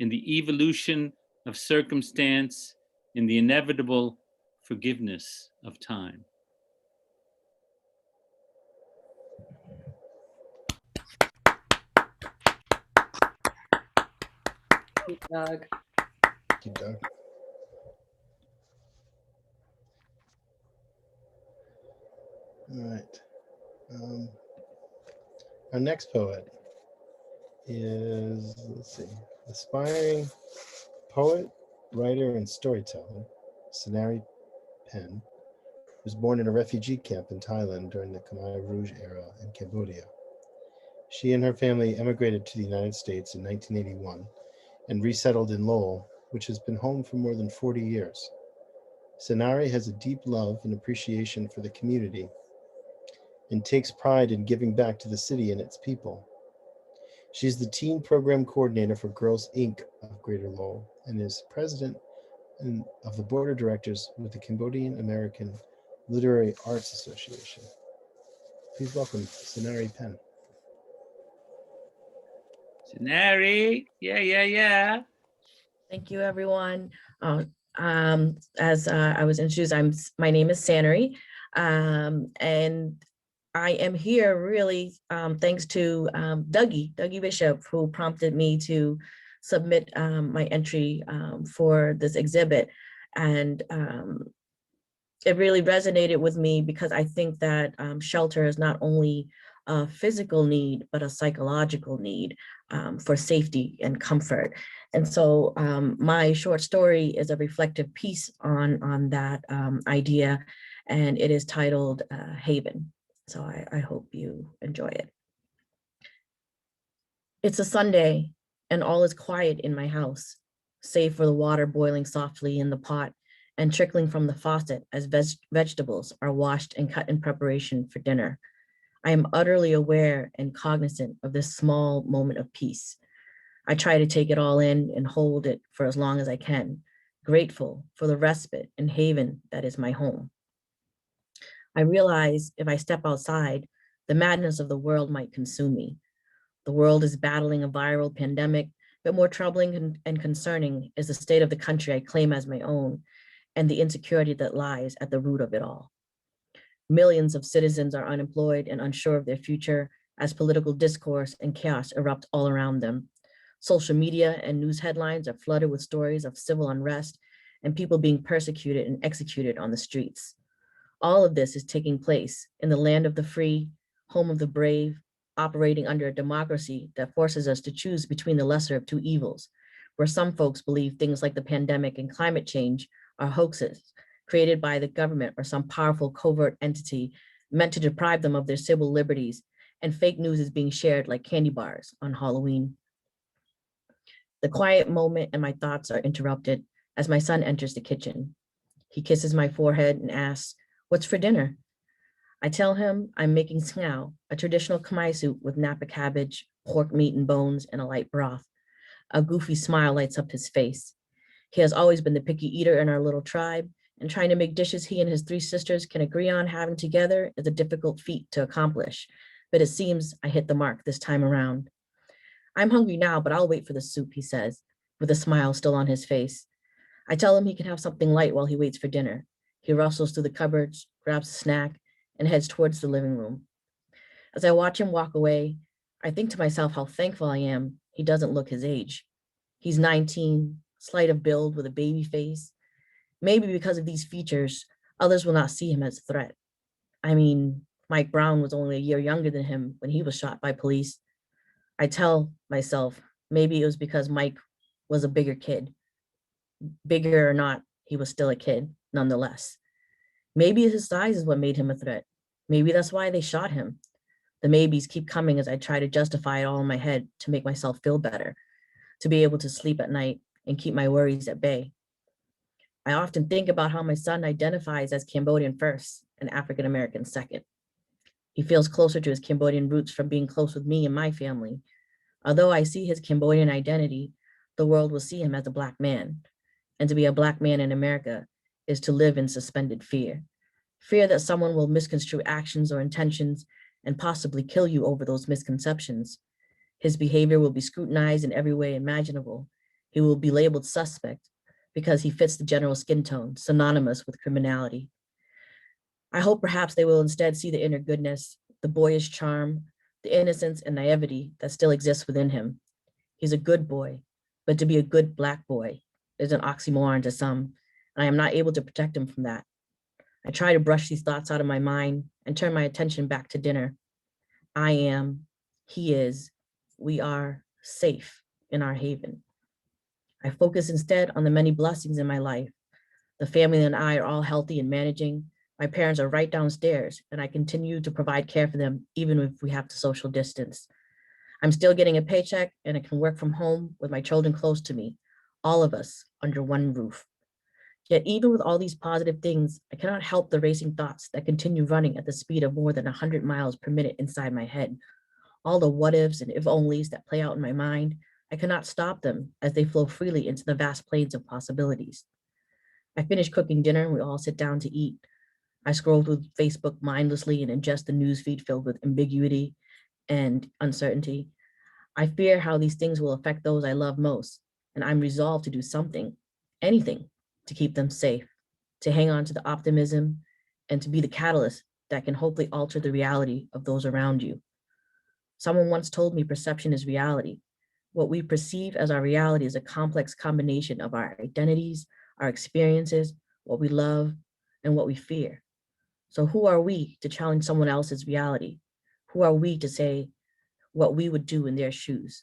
in the evolution of circumstance, in the inevitable forgiveness of time. Thank you, Doug. Thank you, Doug. All right. Our next poet is, let's see, aspiring poet, writer, and storyteller, Asaneh Pen, was born in a refugee camp in Thailand during the Khmer Rouge era in Cambodia. She and her family emigrated to the United States in 1981 and resettled in Lowell, which has been home for more than 40 years. Asaneh has a deep love and appreciation for the community and takes pride in giving back to the city and its people. She's the teen program coordinator for Girls Inc. of Greater Lowell and is president of the board of directors with the Cambodian American Literary Arts Association. Please welcome Asaneh Pen. Asaneh, yeah. Thank you, everyone. As I was introduced, my name is Asaneh, and I am here really thanks to Dougie Bishop, who prompted me to submit my entry for this exhibit. And it really resonated with me because I think that shelter is not only a physical need, but a psychological need for safety and comfort. And so my short story is a reflective piece on that idea, and it is titled Haven. So I hope you enjoy it. It's a Sunday and all is quiet in my house, save for the water boiling softly in the pot and trickling from the faucet as vegetables are washed and cut in preparation for dinner. I am utterly aware and cognizant of this small moment of peace. I try to take it all in and hold it for as long as I can, grateful for the respite and haven that is my home. I realize if I step outside, the madness of the world might consume me. The world is battling a viral pandemic, but more troubling and concerning is the state of the country I claim as my own and the insecurity that lies at the root of it all. Millions of citizens are unemployed and unsure of their future as political discourse and chaos erupt all around them. Social media and news headlines are flooded with stories of civil unrest and people being persecuted and executed on the streets. All of this is taking place in the land of the free, home of the brave, operating under a democracy that forces us to choose between the lesser of two evils, where some folks believe things like the pandemic and climate change are hoaxes created by the government or some powerful covert entity meant to deprive them of their civil liberties, and fake news is being shared like candy bars on Halloween. The quiet moment and my thoughts are interrupted as my son enters the kitchen. He kisses my forehead and asks, "What's for dinner?" I tell him I'm making sngao, a traditional Khmer soup with napa cabbage, pork meat and bones, and a light broth. A goofy smile lights up his face. He has always been the picky eater in our little tribe, and trying to make dishes he and his 3 sisters can agree on having together is a difficult feat to accomplish, but it seems I hit the mark this time around. "I'm hungry now, but I'll wait for the soup," he says, with a smile still on his face. I tell him he can have something light while he waits for dinner. He rustles through the cupboards, grabs a snack, and heads towards the living room. As I watch him walk away, I think to myself how thankful I am he doesn't look his age. He's 19, slight of build with a baby face. Maybe because of these features, others will not see him as a threat. I mean, Mike Brown was only a year younger than him when he was shot by police. I tell myself maybe it was because Mike was a bigger kid. Bigger or not, he was still a kid nonetheless. Maybe his size is what made him a threat. Maybe that's why they shot him. The maybes keep coming as I try to justify it all in my head to make myself feel better, to be able to sleep at night and keep my worries at bay. I often think about how my son identifies as Cambodian first and African American second. He feels closer to his Cambodian roots from being close with me and my family. Although I see his Cambodian identity, the world will see him as a Black man. And to be a Black man in America is to live in suspended fear. Fear that someone will misconstrue actions or intentions and possibly kill you over those misconceptions. His behavior will be scrutinized in every way imaginable. He will be labeled suspect because he fits the general skin tone, synonymous with criminality. I hope perhaps they will instead see the inner goodness, the boyish charm, the innocence and naivety that still exists within him. He's a good boy, but to be a good Black boy is an oxymoron to some, and I am not able to protect him from that. I try to brush these thoughts out of my mind and turn my attention back to dinner. I am, he is, we are safe in our haven. I focus instead on the many blessings in my life. The family and I are all healthy and managing. My parents are right downstairs, and I continue to provide care for them even if we have to social distance. I'm still getting a paycheck, and I can work from home with my children close to me, all of us under one roof. Yet even with all these positive things, I cannot help the racing thoughts that continue running at the speed of more than 100 miles per minute inside my head. All the what ifs and if onlys that play out in my mind, I cannot stop them as they flow freely into the vast plains of possibilities. I finish cooking dinner and we all sit down to eat. I scroll through Facebook mindlessly and ingest the newsfeed filled with ambiguity and uncertainty. I fear how these things will affect those I love most, and I'm resolved to do something, anything, to keep them safe, to hang on to the optimism, and to be the catalyst that can hopefully alter the reality of those around you. Someone once told me perception is reality. What we perceive as our reality is a complex combination of our identities, our experiences, what we love, and what we fear. So who are we to challenge someone else's reality? Who are we to say what we would do in their shoes?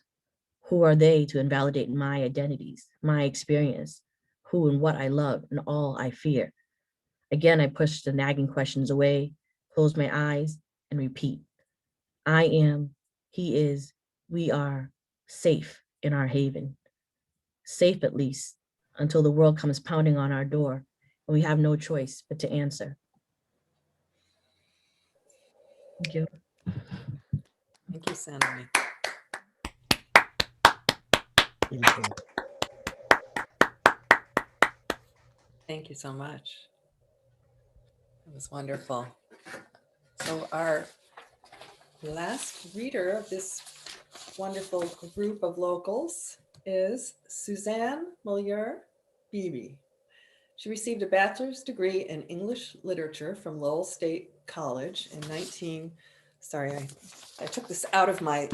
Who are they to invalidate my identities, my experience, who and what I love and all I fear? Again, I push the nagging questions away, close my eyes, and repeat. I am, he is, we are safe in our haven. Safe at least until the world comes pounding on our door and we have no choice but to answer. Thank you. Thank you, Asaneh. Beautiful. Thank you so much. It was wonderful. So our last reader of this wonderful group of locals is Suzanne Beebe. She received a bachelor's degree in English literature from Lowell State College in sorry, I took this out of my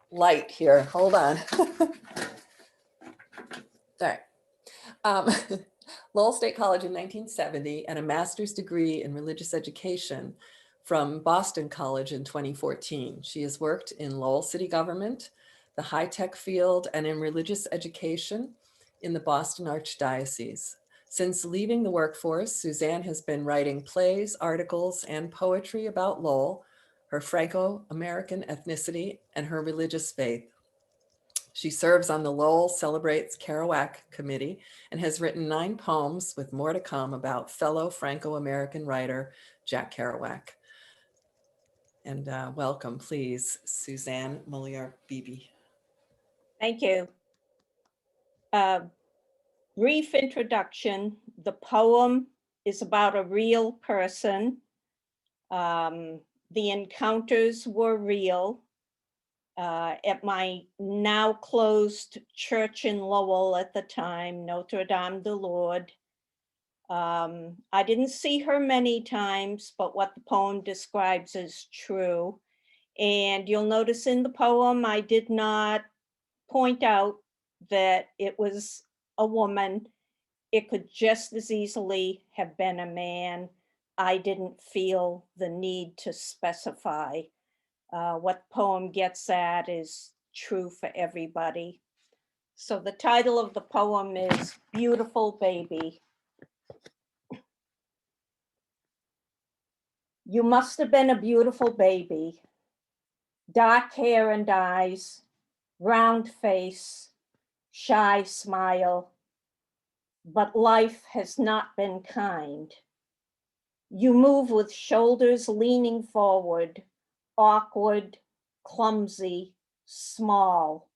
light here. Hold on. Sorry. Lowell State College in 1970 and a master's degree in religious education from Boston College in 2014. She has worked in Lowell City government, the high-tech field, and in religious education in the Boston Archdiocese. Since leaving the workforce, Suzanne has been writing plays, articles, and poetry about Lowell, her Franco-American ethnicity, and her religious faith. She serves on the Lowell Celebrates Kerouac Committee and has written 9 poems with more to come about fellow Franco-American writer Jack Kerouac. And welcome, please, Suzanne Beebe. Thank you. Brief introduction. The poem is about a real person. The encounters were real. At my now closed church in Lowell at the time, Notre Dame de Lourdes. I didn't see her many times, but what the poem describes is true. And you'll notice in the poem, I did not point out that it was a woman. It could just as easily have been a man. I didn't feel the need to specify. What the poem gets at is true for everybody. So the title of the poem is Beautiful Baby. You must have been a beautiful baby. Dark hair and eyes, round face, shy smile, but life has not been kind. You move with shoulders leaning forward, awkward, clumsy, small.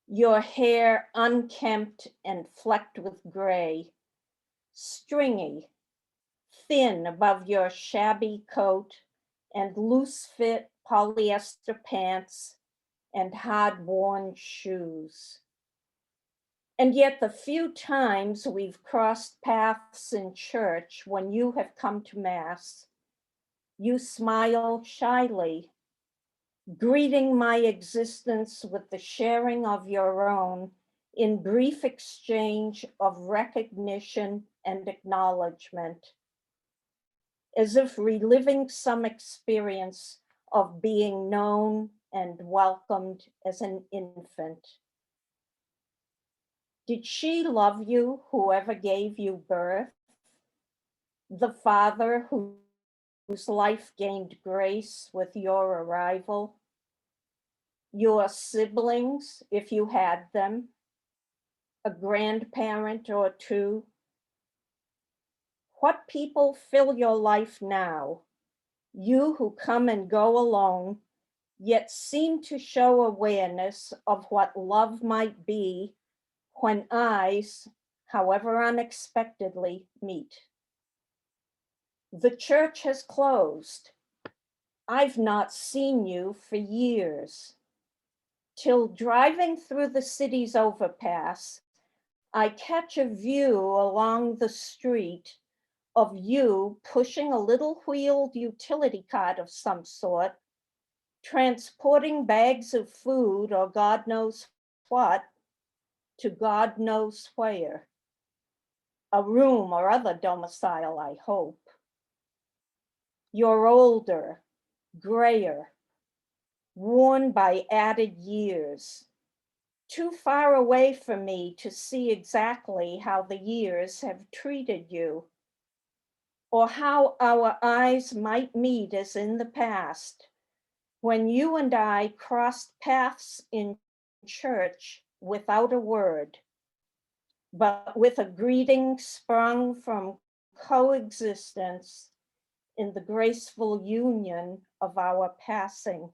Your hair unkempt and flecked with gray, stringy, thin above your shabby coat and loose fit polyester pants and hard-worn shoes. And yet the few times we've crossed paths in church when you have come to Mass, you smile shyly, greeting my existence with the sharing of your own in brief exchange of recognition and acknowledgement, as if reliving some experience of being known and welcomed as an infant. Did she love you, whoever gave you birth? The father whose life gained grace with your arrival? Your siblings, if you had them? A grandparent or two? What people fill your life now? You who come and go alone, yet seem to show awareness of what love might be when eyes, however unexpectedly, meet. The church has closed. I've not seen you for years. Till driving through the city's overpass, I catch a view along the street of you pushing a little wheeled utility cart of some sort, transporting bags of food or God knows what to God knows where. A room or other domicile, I hope. You're older, grayer, worn by added years, too far away from me to see exactly how the years have treated you, or how our eyes might meet as in the past, when you and I crossed paths in church without a word, but with a greeting sprung from coexistence in the graceful union of our passing.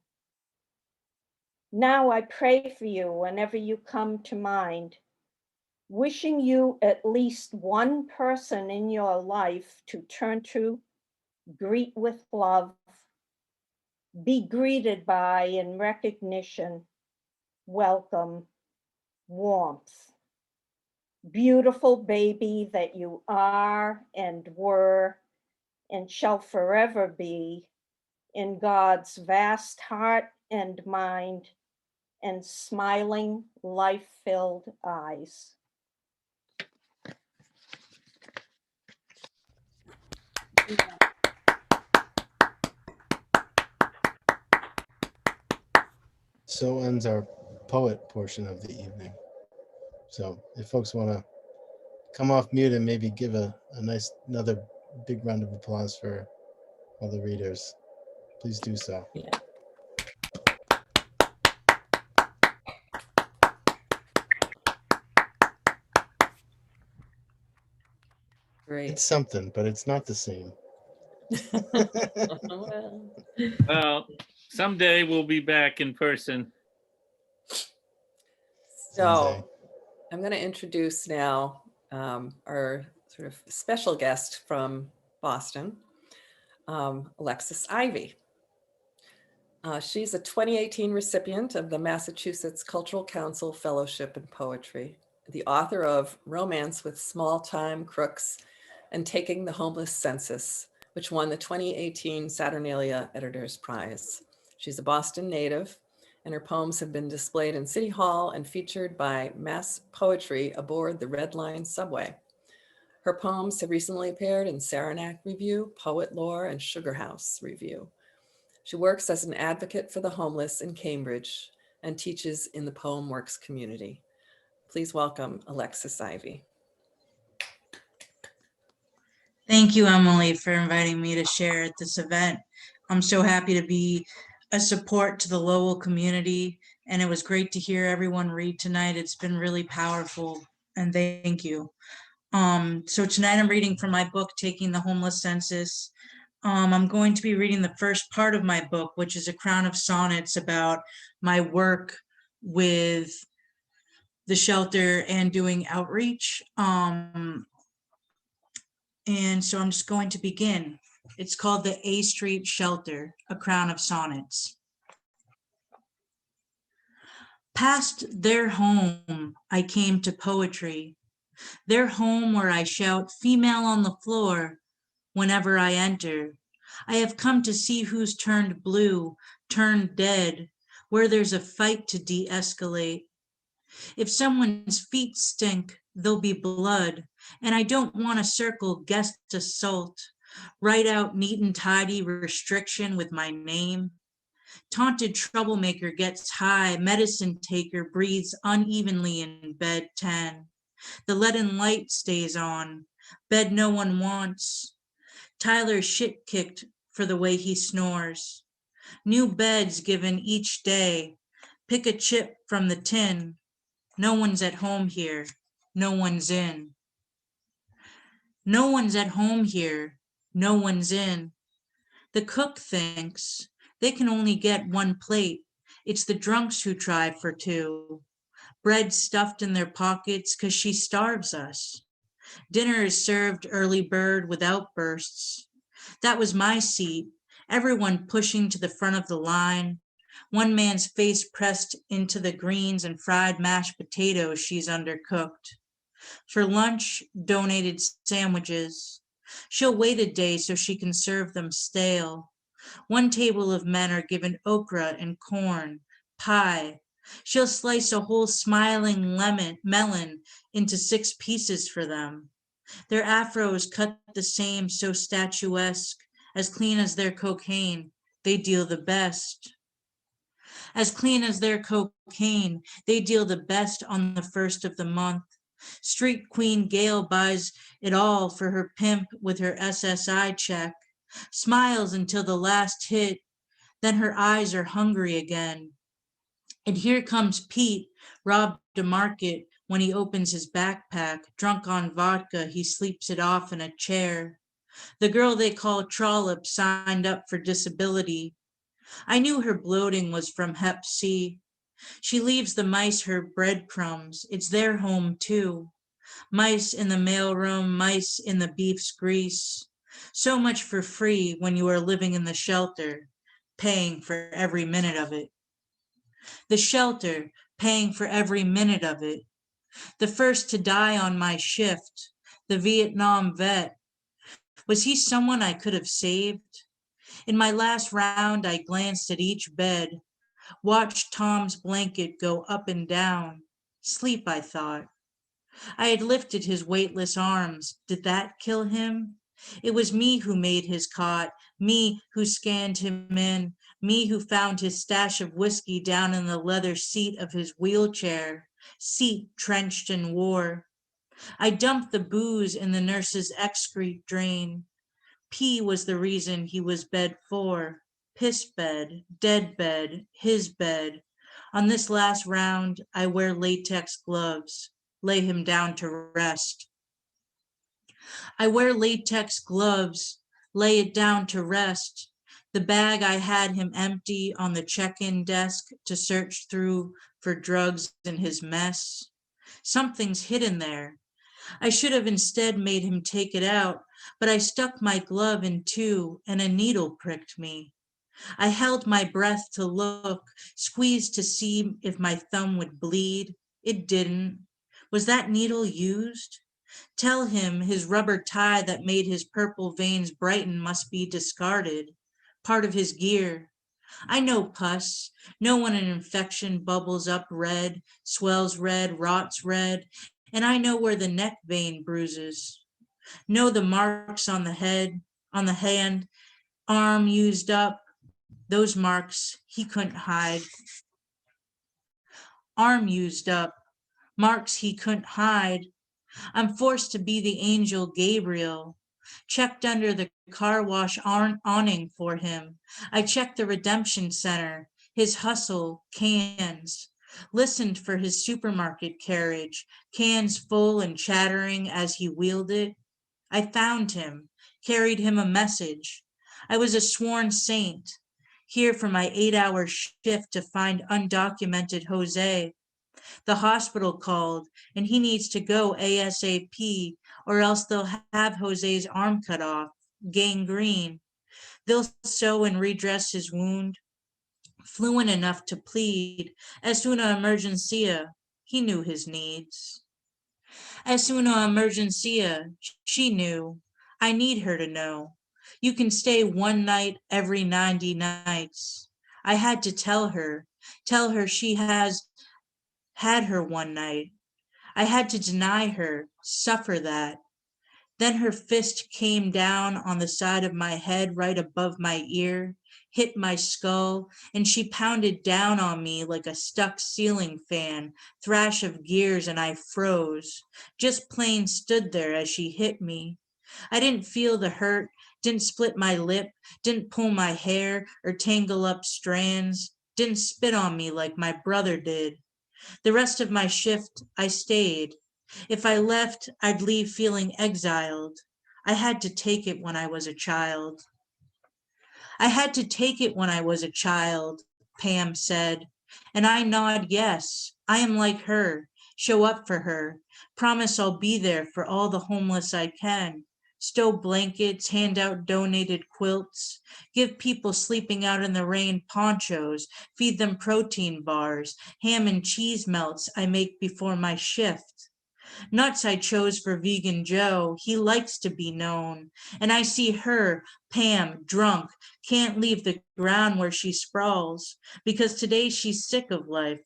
Now I pray for you whenever you come to mind, wishing you at least one person in your life to turn to, greet with love, be greeted by in recognition, welcome, warmth. Beautiful baby that you are and were and shall forever be in God's vast heart and mind and smiling, life-filled eyes. So ends our poet portion of the evening. So if folks want to come off mute and maybe give another big round of applause for all the readers, please do so. Yeah. Great. It's something, but it's not the same. Well, someday we'll be back in person. So I'm going to introduce now our sort of special guest from Boston, Alexis Ivy. She's a 2018 recipient of the Massachusetts Cultural Council Fellowship in Poetry, the author of Romance with Small-Time Crooks and Taking the Homeless Census, which won the 2018 Saturnalia Editor's Prize. She's a Boston native, and her poems have been displayed in City Hall and featured by Mass Poetry aboard the Red Line subway. Her poems have recently appeared in Saranac Review, Poet Lore, and Sugar House Review. She works as an advocate for the homeless in Cambridge and teaches in the Poem Works community. Please welcome Alexis Ivy. Thank you, Emily, for inviting me to share at this event. I'm so happy to be a support to the Lowell community, and it was great to hear everyone read tonight. It's been really powerful, and thank you. So tonight I'm reading from my book, Taking the Homeless Census. I'm going to be reading the first part of my book, which is a crown of sonnets about my work with the shelter and doing outreach. And so I'm just going to begin. It's called the A Street Shelter, a crown of sonnets. Past their home, I came to poetry. Their home where I shout female on the floor whenever I enter. I have come to see who's turned blue, turned dead, where there's a fight to de-escalate. If someone's feet stink, there'll be blood, and I don't want to circle guest assault, write out neat and tidy restriction with my name. Taunted troublemaker gets high, medicine taker breathes unevenly in bed 10. The leaden light stays on, bed no one wants. Tyler shit kicked for the way he snores. New beds given each day, pick a chip from the tin. No one's at home here, no one's in. No one's at home here, no one's in. The cook thinks they can only get one plate. It's the drunks who try for two. Bread stuffed in their pockets 'cause she starves us. Dinner is served early bird with outbursts. That was my seat, everyone pushing to the front of the line. One man's face pressed into the greens and fried mashed potatoes she's undercooked. For lunch, donated sandwiches. She'll wait a day so she can serve them stale. One table of men are given okra and corn, pie. She'll slice a whole smiling melon into 6 pieces for them. Their afros cut the same, so statuesque, as clean as their cocaine, they deal the best. As clean as their cocaine, they deal the best on the first of the month. Street Queen Gail buys it all for her pimp with her SSI check, smiles until the last hit, then her eyes are hungry again. And here comes Pete, robbed to market when he opens his backpack, drunk on vodka, he sleeps it off in a chair. The girl they call Trollop signed up for disability. I knew her bloating was from Hep C. She leaves the mice her breadcrumbs. It's their home too. Mice in the mailroom, mice in the beef's grease. So much for free when you are living in the shelter, paying for every minute of it. The shelter, paying for every minute of it. The first to die on my shift, the Vietnam vet. Was he someone I could have saved? In my last round, I glanced at each bed, watched Tom's blanket go up and down. Sleep, I thought. I had lifted his weightless arms. Did that kill him? It was me who made his cot, me who scanned him in, me who found his stash of whiskey down in the leather seat of his wheelchair, seat trenched in war. I dumped the booze in the nurse's excrete drain. Pee was the reason he was bed 4. Piss bed, dead bed, his bed. On this last round, I wear latex gloves. Lay him down to rest. I wear latex gloves, lay it down to rest. The bag I had him empty on the check-in desk to search through for drugs in his mess. Something's hidden there. I should have instead made him take it out, but I stuck my glove in two and a needle pricked me. I held my breath to look, squeezed to see if my thumb would bleed. It didn't. Was that needle used? Tell him his rubber tie that made his purple veins brighten must be discarded, part of his gear. I know pus, know when an infection bubbles up red, swells red, rots red, and I know where the neck vein bruises. Know the marks on the head, on the hand, arm used up. Those marks he couldn't hide. Arm used up, marks he couldn't hide. I'm forced to be the angel Gabriel. Checked under the car wash awning for him. I checked the redemption center, his hustle, cans. Listened for his supermarket carriage, cans full and chattering as he wheeled it. I found him, carried him a message. I was a sworn saint, here for my 8-hour shift to find undocumented Jose. The hospital called and he needs to go ASAP or else they'll have Jose's arm cut off, gangrene. They'll sew and redress his wound. Fluent enough to plead, as una emergencia, he knew his needs. As una emergencia, she knew. I need her to know. You can stay one night every 90 nights. I had to tell her she has had her one night. I had to deny her, suffer that. Then her fist came down on the side of my head right above my ear, hit my skull, and she pounded down on me like a stuck ceiling fan, thrash of gears, and I froze. Just plain stood there as she hit me. I didn't feel the hurt, didn't split my lip, didn't pull my hair or tangle up strands, didn't spit on me like my brother did. The rest of my shift, I stayed. If I left, I'd leave feeling exiled. I had to take it when I was a child. I had to take it when I was a child, Pam said, and I nod yes. I am like her, show up for her, promise I'll be there for all the homeless I can. Stow blankets, hand out donated quilts, give people sleeping out in the rain ponchos, feed them protein bars, ham and cheese melts I make before my shift. Nuts I chose for Vegan Joe, he likes to be known. And I see her, Pam, drunk, can't leave the ground where she sprawls, because today she's sick of life.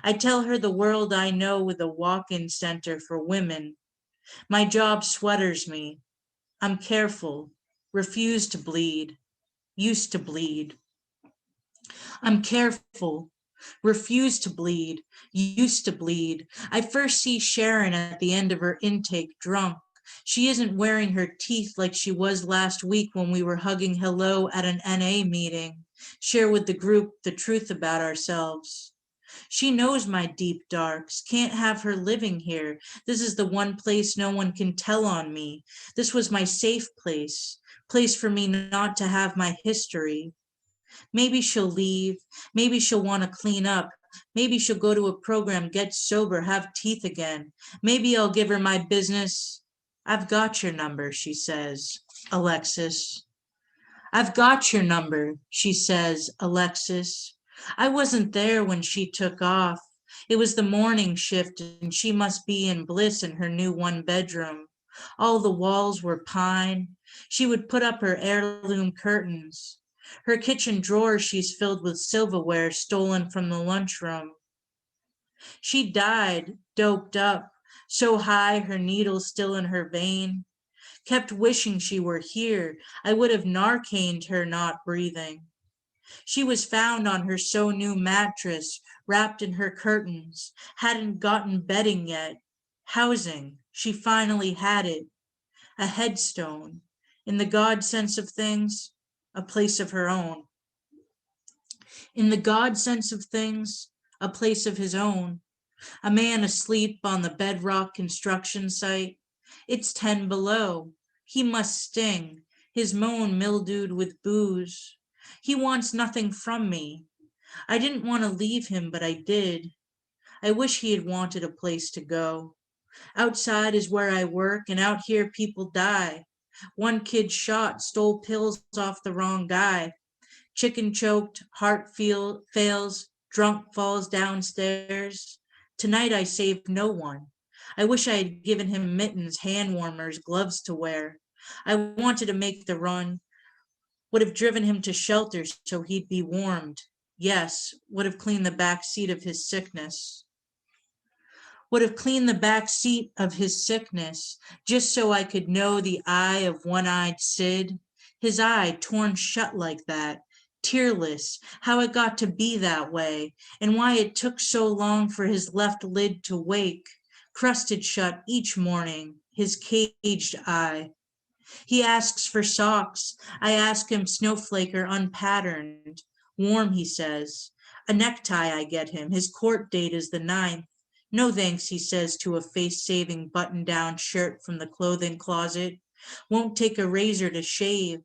I tell her the world I know with a walk-in center for women. My job sweaters me. I'm careful, refuse to bleed, used to bleed. I'm careful, refuse to bleed, used to bleed. I first see Sharon at the end of her intake, drunk. She isn't wearing her teeth like she was last week when we were hugging hello at an NA meeting. Share with the group the truth about ourselves. She knows my deep darks, can't have her living here. This is the one place no one can tell on me. This was my safe place for me not to have my history. Maybe she'll leave. Maybe she'll want to clean up. Maybe she'll go to a program, get sober, have teeth again. Maybe I'll give her my business. I've got your number, she says, Alexis. I've got your number, she says, Alexis. I wasn't there when she took off. It was the morning shift and she must be in bliss in her new one bedroom. All the walls were pine. She would put up her heirloom curtains. Her kitchen drawer she's filled with silverware stolen from the lunchroom. She died, doped up, so high her needle still in her vein. Kept wishing she were here. I would have Narcaned her not breathing. She was found on her so new mattress, wrapped in her curtains, hadn't gotten bedding yet. Housing, she finally had it. A headstone, in the God sense of things, a place of her own. In the God sense of things, a place of his own. A man asleep on the bedrock construction site. It's 10 below. He must sting, his moan mildewed with booze. He wants nothing from me. I didn't want to leave him, but I did. I wish he had wanted a place to go. Outside is where I work, and out here people die. One kid shot, stole pills off the wrong guy. Chicken choked, heart fails, drunk falls downstairs. Tonight I saved no one. I wish I had given him mittens, hand warmers, gloves to wear. I wanted to make the run, would have driven him to shelter so he'd be warmed. Yes, would have cleaned the back seat of his sickness. Would have cleaned the back seat of his sickness, just so I could know the eye of one-eyed Sid. His eye torn shut like that, tearless, how it got to be that way, and why it took so long for his left lid to wake, crusted shut each morning, his caged eye. He asks for socks. I ask him snowflake or unpatterned. Warm, he says. A necktie I get him. His court date is the 9th. No thanks, he says to a face-saving button-down shirt from the clothing closet. Won't take a razor to shave.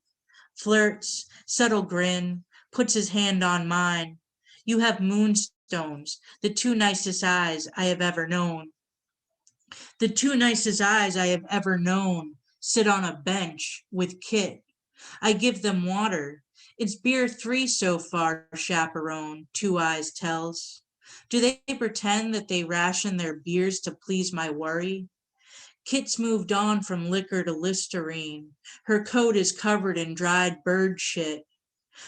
Flirts, subtle grin, puts his hand on mine. You have moonstones, the 2 nicest eyes I have ever known. The 2 nicest eyes I have ever known sit on a bench with Kit. I give them water. It's beer 3 so far, chaperone, 2 Eyes tells. Do they pretend that they ration their beers to please my worry? Kit's moved on from liquor to Listerine. Her coat is covered in dried bird shit.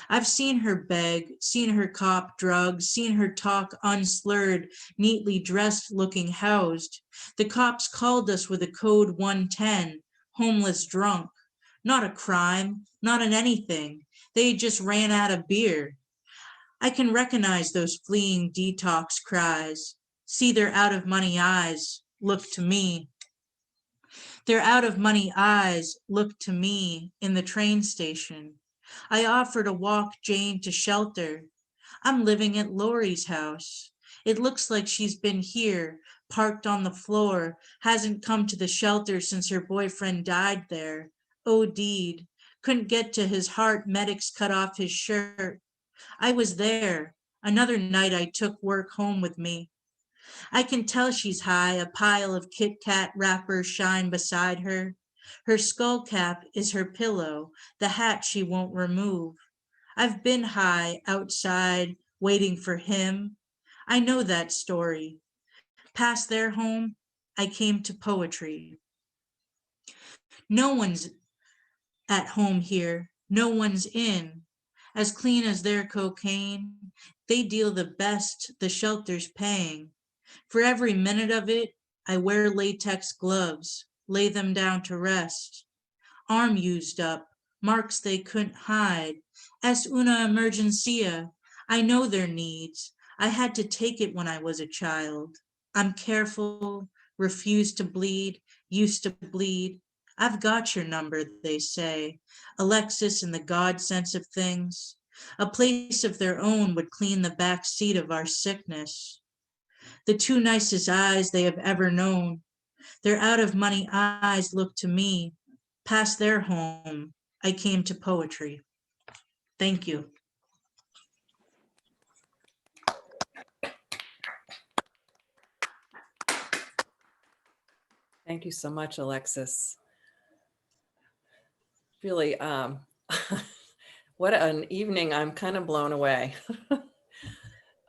I've seen her beg, seen her cop drugs, seen her talk unslurred, neatly dressed looking housed. The cops called us with a code 110, homeless drunk. Not a crime, not an anything. They just ran out of beer. I can recognize those fleeing detox cries. See their out of money eyes, look to me. Their out of money eyes look to me in the train station. I offer to walk Jane to shelter. I'm living at Lori's house. It looks like she's been here, parked on the floor, hasn't come to the shelter since her boyfriend died there. OD'd. Couldn't get to his heart, medics cut off his shirt. I was there. Another night I took work home with me. I can tell she's high, a pile of Kit Kat wrappers shine beside her. Her skull cap is her pillow, the hat she won't remove. I've been high outside, waiting for him. I know that story. Past their home, I came to poetry. No one's at home here, no one's in. As clean as their cocaine, they deal the best the shelter's paying. For every minute of it, I wear latex gloves, lay them down to rest. Arm used up, marks they couldn't hide. Es una emergencia. I know their needs. I had to take it when I was a child. I'm careful, refuse to bleed, used to bleed. I've got your number, they say. Alexis in the God sense of things. A place of their own would clean the back seat of our sickness. The two nicest eyes they have ever known. Their out of money eyes look to me. Past their home, I came to poetry. Thank you. Thank you so much, Alexis. Really, what an evening. I'm kind of blown away.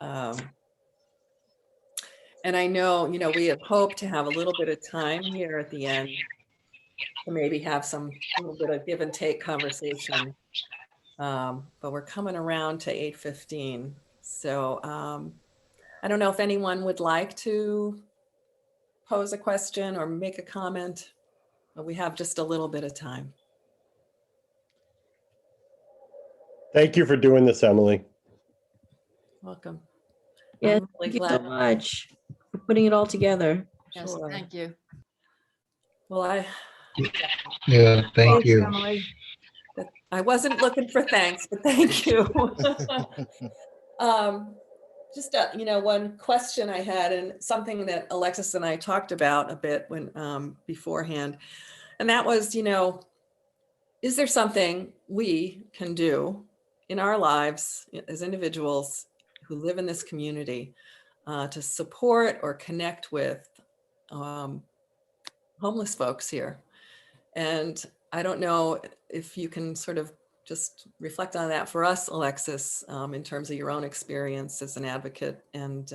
And I know, we had hoped to have a little bit of time here at the end to maybe have some little bit of give and take conversation. But we're coming around to 8:15. So I don't know if anyone would like to pose a question or make a comment, but we have just a little bit of time. Thank you for doing this, Emily. Welcome. Yeah, I'm really thank you glad. so much for putting it all together. Yes, Sure. thank you. Well, Yeah, thank Thanks, you. Emily. I wasn't looking for thanks, but thank you. Just one question I had, and something that Alexis and I talked about a bit when beforehand, and that was, is there something we can do in our lives as individuals who live in this community to support or connect with homeless folks here? And I don't know if you can sort of just reflect on that for us, Alexis, in terms of your own experience as an advocate, and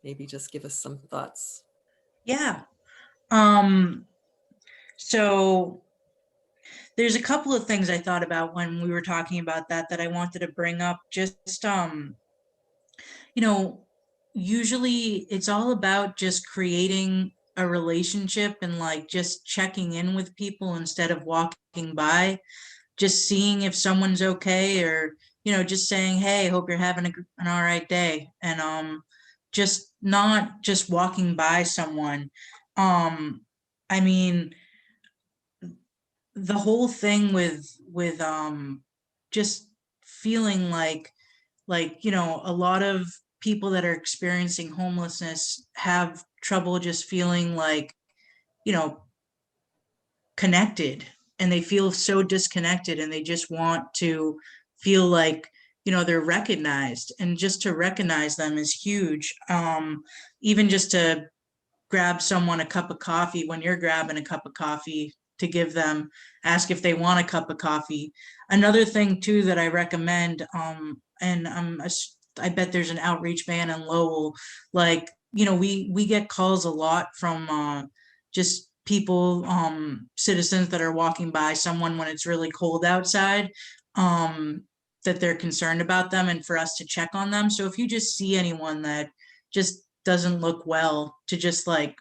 maybe just give us some thoughts. Yeah. So there's a couple of things I thought about when we were talking about that I wanted to bring up. Just usually it's all about just creating a relationship and like just checking in with people instead of walking by, just seeing if someone's okay, or just saying, hey, hope you're having an all right day, and just not just walking by someone. I mean, the whole thing with just feeling like a lot of people that are experiencing homelessness have trouble just feeling like connected, and they feel so disconnected, and they just want to feel like they're recognized, and just to recognize them is huge. Even just to grab someone a cup of coffee when you're grabbing a cup of coffee, to give them, ask if they want a cup of coffee. Another thing too that I recommend, and I bet there's an outreach van in Lowell. Like, we get calls a lot from just people, citizens that are walking by someone when it's really cold outside, that they're concerned about them, and for us to check on them. So if you just see anyone that just doesn't look well, to just like,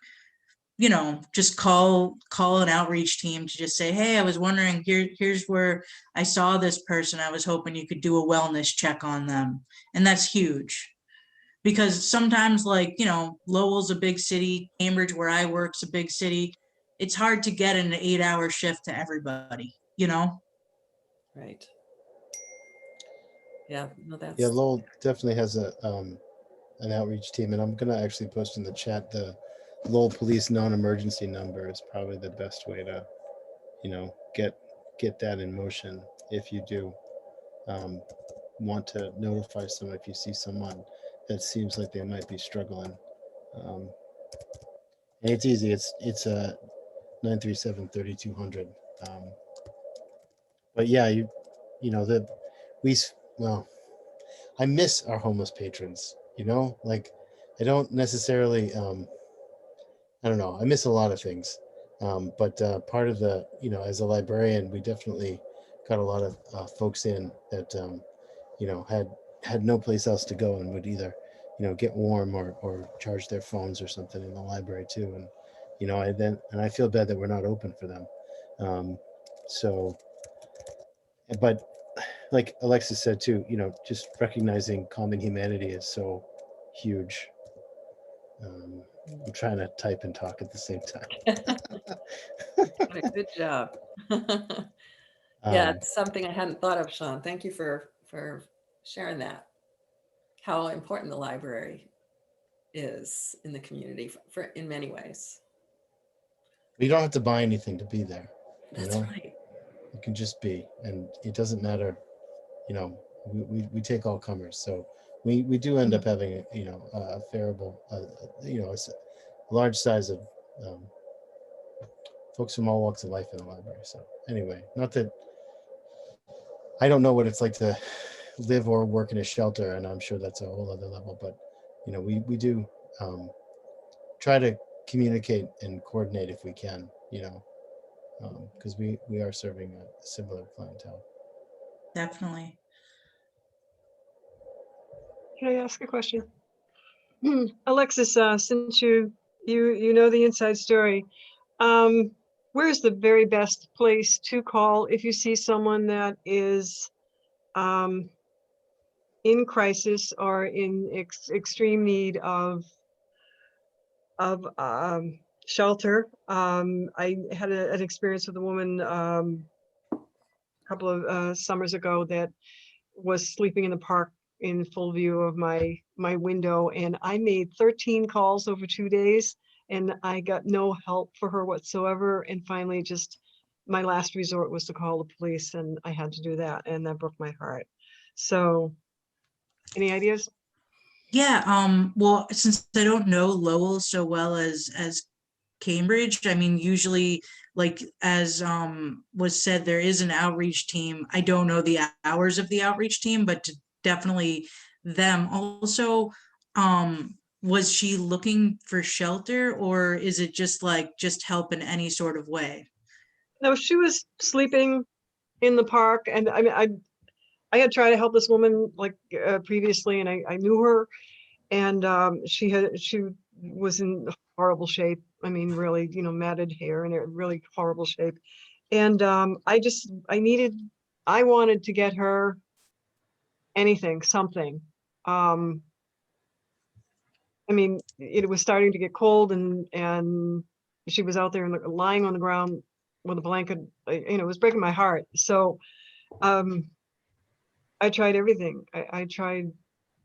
just call an outreach team to just say, hey, I was wondering, here's where I saw this person. I was hoping you could do a wellness check on them. And that's huge, because sometimes, like, Lowell's a big city, Cambridge, where I work's a big city. It's hard to get an 8-hour shift to everybody, Right. Yeah, no, that's. Yeah, Lowell definitely has an outreach team, and I'm gonna actually post in the chat the Lowell Police non-emergency number is probably the best way to, get that in motion if you do want to notify someone if you see someone that seems like they might be struggling. And it's easy. It's a 937-3200. But yeah, I miss our homeless patrons. Like, I don't necessarily. I don't know. I miss a lot of things. But part of the, as a librarian, we definitely got a lot of folks in that, had no place else to go, and would either, get warm or charge their phones or something in the library too. And, I feel bad that we're not open for them. But like Alexis said too, just recognizing common humanity is so huge. I'm trying to type and talk at the same time. Good job. Yeah, it's something I hadn't thought of, Sean. Thank you for sharing that. How important the library is in the community in many ways. You don't have to buy anything to be there. That's right. You can just be, and it doesn't matter. We take all comers, so we do end up having a favorable, a large size of folks from all walks of life in the library. So anyway, not that I don't know what it's like to live or work in a shelter, and I'm sure that's a whole other level, but we do try to communicate and coordinate if we can, because we are serving a similar clientele. Definitely. Can I ask a question? Alexis, since you know the inside story, where's the very best place to call if you see someone that is in crisis or in extreme need of shelter? I had an experience with a woman a couple of summers ago that was sleeping in the park in full view of my window, and I made 13 calls over 2 days, and I got no help for her whatsoever. And finally, just my last resort was to call the police, and I had to do that, and that broke my heart. So, any ideas? Yeah, well, since I don't know Lowell so well as Cambridge, I mean, usually, like as was said, there is an outreach team. I don't know the hours of the outreach team, but definitely them. Also, was she looking for shelter, or is it just help in any sort of way? No, she was sleeping in the park, and I mean, I had tried to help this woman previously, and I knew her, and she was in horrible shape. I mean, really, matted hair and really horrible shape. And I wanted to get her anything, something. I mean, it was starting to get cold, and she was out there and lying on the ground with a blanket. It was breaking my heart. So I tried everything. I tried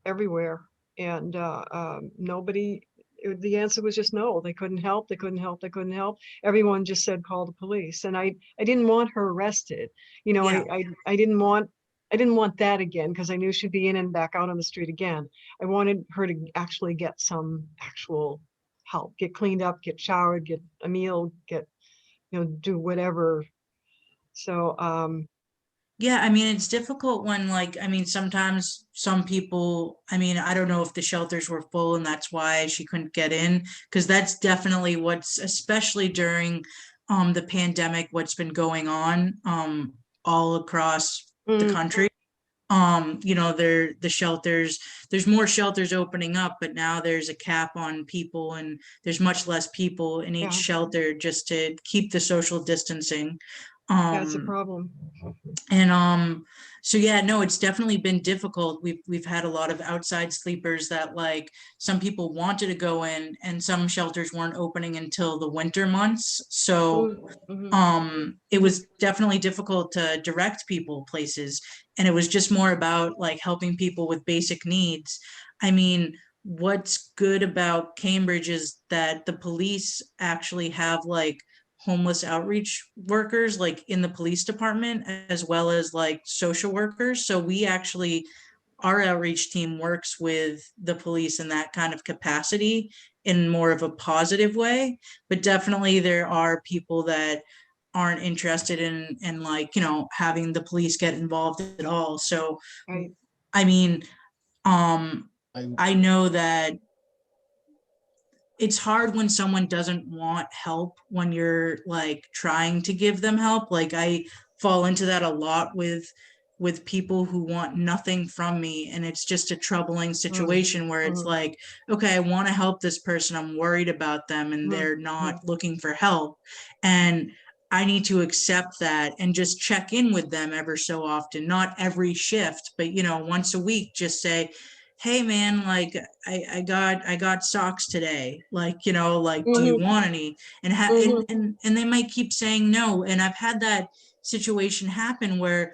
everywhere, and nobody. The answer was just no. They couldn't help. They couldn't help. They couldn't help. Everyone just said call the police, and I didn't want her arrested. Yeah. I didn't want that again, because I knew she'd be in and back out on the street again. I wanted her to actually get some actual help, get cleaned up, get showered, get a meal, get do whatever. So yeah, I mean, it's difficult when sometimes some people, I mean, I don't know if the shelters were full and that's why she couldn't get in, because that's definitely what's, especially during the pandemic, what's been going on all across the country. The shelters, there's more shelters opening up, but now there's a cap on people, and there's much less people in each shelter just to keep the social distancing. That's a problem. And so yeah, no, it's definitely been difficult. We've had a lot of outside sleepers that some people wanted to go in, and some shelters weren't opening until the winter months. So it was definitely difficult to direct people places, and it was just more about helping people with basic needs. I mean, what's good about Cambridge is that the police actually have homeless outreach workers in the police department, as well as social workers. So our outreach team works with the police in that kind of capacity in more of a positive way. But definitely there are people that aren't interested in having the police get involved at all. So I mean, I know that it's hard when someone doesn't want help when you're trying to give them help. I fall into that a lot with people who want nothing from me, and it's just a troubling situation where it's okay, I want to help this person, I'm worried about them, and they're not looking for help. And I need to accept that and just check in with them ever so often, not every shift, but once a week, just say, hey man, like I got socks today. Like, do you want any? And and they might keep saying no. And I've had that situation happen where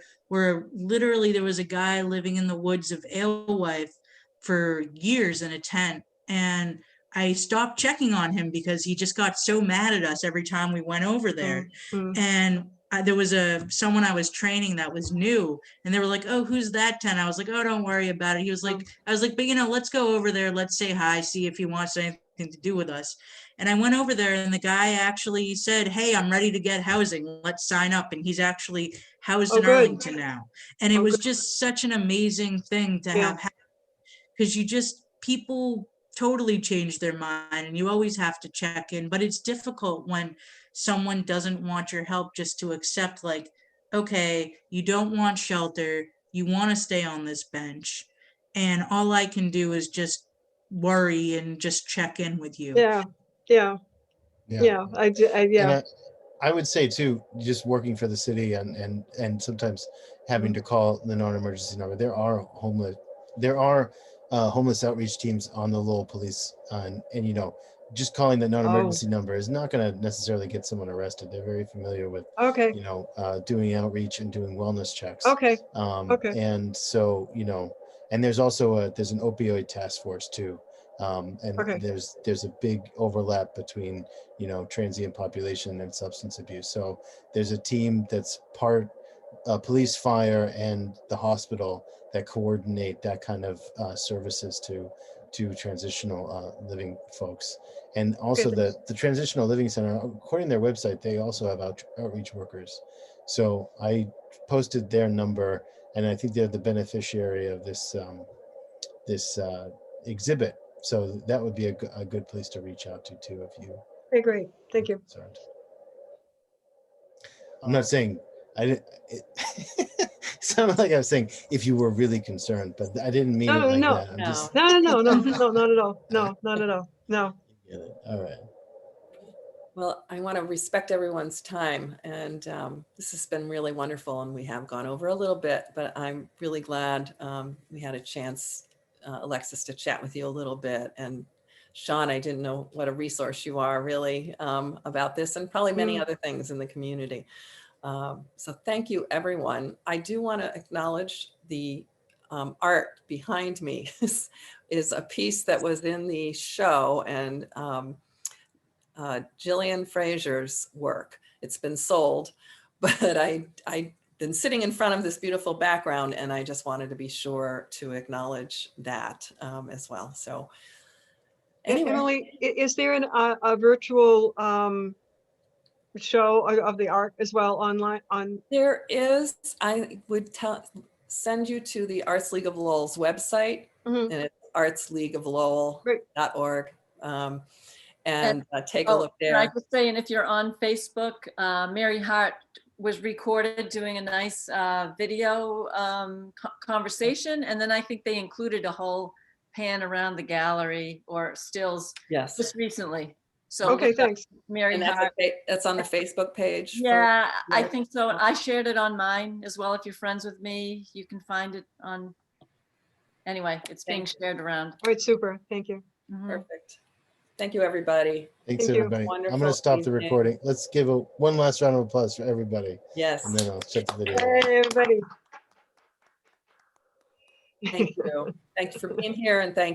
literally there was a guy living in the woods of Alewife for years in a tent, and I stopped checking on him because he just got so mad at us every time we went over there. And there was someone I was training that was new, and they were like, oh, who's that tent? I was like, oh, don't worry about it. He was like, I was like, but let's go over there. Let's say hi, see if he wants anything to do with us. And I went over there, and the guy actually said, hey, I'm ready to get housing. Let's sign up. And he's actually housed in Arlington now. And it was just such an amazing thing to have happen, because people totally change their mind, and you always have to check in. But it's difficult when someone doesn't want your help, just to accept, like, okay, you don't want shelter, you want to stay on this bench, and all I can do is just worry and just check in with you. Yeah. And I would say too, just working for the city and sometimes having to call the non-emergency number, there are homeless outreach teams on the Lowell Police, and just calling the non-emergency number is not going to necessarily get someone arrested. They're very familiar with doing outreach and doing wellness checks. And so and there's also there's an opioid task force too, and there's a big overlap between transient population and substance abuse. So there's a team that's part police, fire, and the hospital that coordinate that kind of services to transitional living folks. And also the Transitional Living Center, according to their website, they also have outreach workers. So I posted their number, and I think they're the beneficiary of this exhibit. So that would be a good place to reach out to too, if you. Okay, great. Thank you. Concerned. I'm not saying it sounded like I was saying if you were really concerned, but I didn't mean it like that. I'm just... No, not at all. No, not at all. No. You get it. All right. Well, I want to respect everyone's time, and this has been really wonderful, and we have gone over a little bit, but I'm really glad we had a chance, Alexis, to chat with you a little bit. And Sean, I didn't know what a resource you are really about this, and probably many other things in the community. So thank you, everyone. I do want to acknowledge the art behind me is a piece that was in the show, and Jillian Fraser's work. It's been sold, but I've been sitting in front of this beautiful background, and I just wanted to be sure to acknowledge that as well. So anyway. Emily, is there a virtual show of the art as well online? There is. I would send you to the Arts League of Lowell's website, and it's artsleagueoflowell.org. And take a look there. I was saying, if you're on Facebook, Mary Hart was recorded doing a nice video conversation, and then I think they included a whole pan around the gallery or stills just recently. So okay, thanks. Mary Hart. That's on the Facebook page. Yeah, I think so. I shared it on mine as well. If you're friends with me, you can find it on. Anyway, it's being shared around. All right, super. Thank you. Perfect. Thank you, everybody. Thanks, everybody. I'm going to stop the recording. Let's give one last round of applause for everybody. Yes. And then I'll shut the video. Hey, everybody. Thank you. Thank you for being here, and thank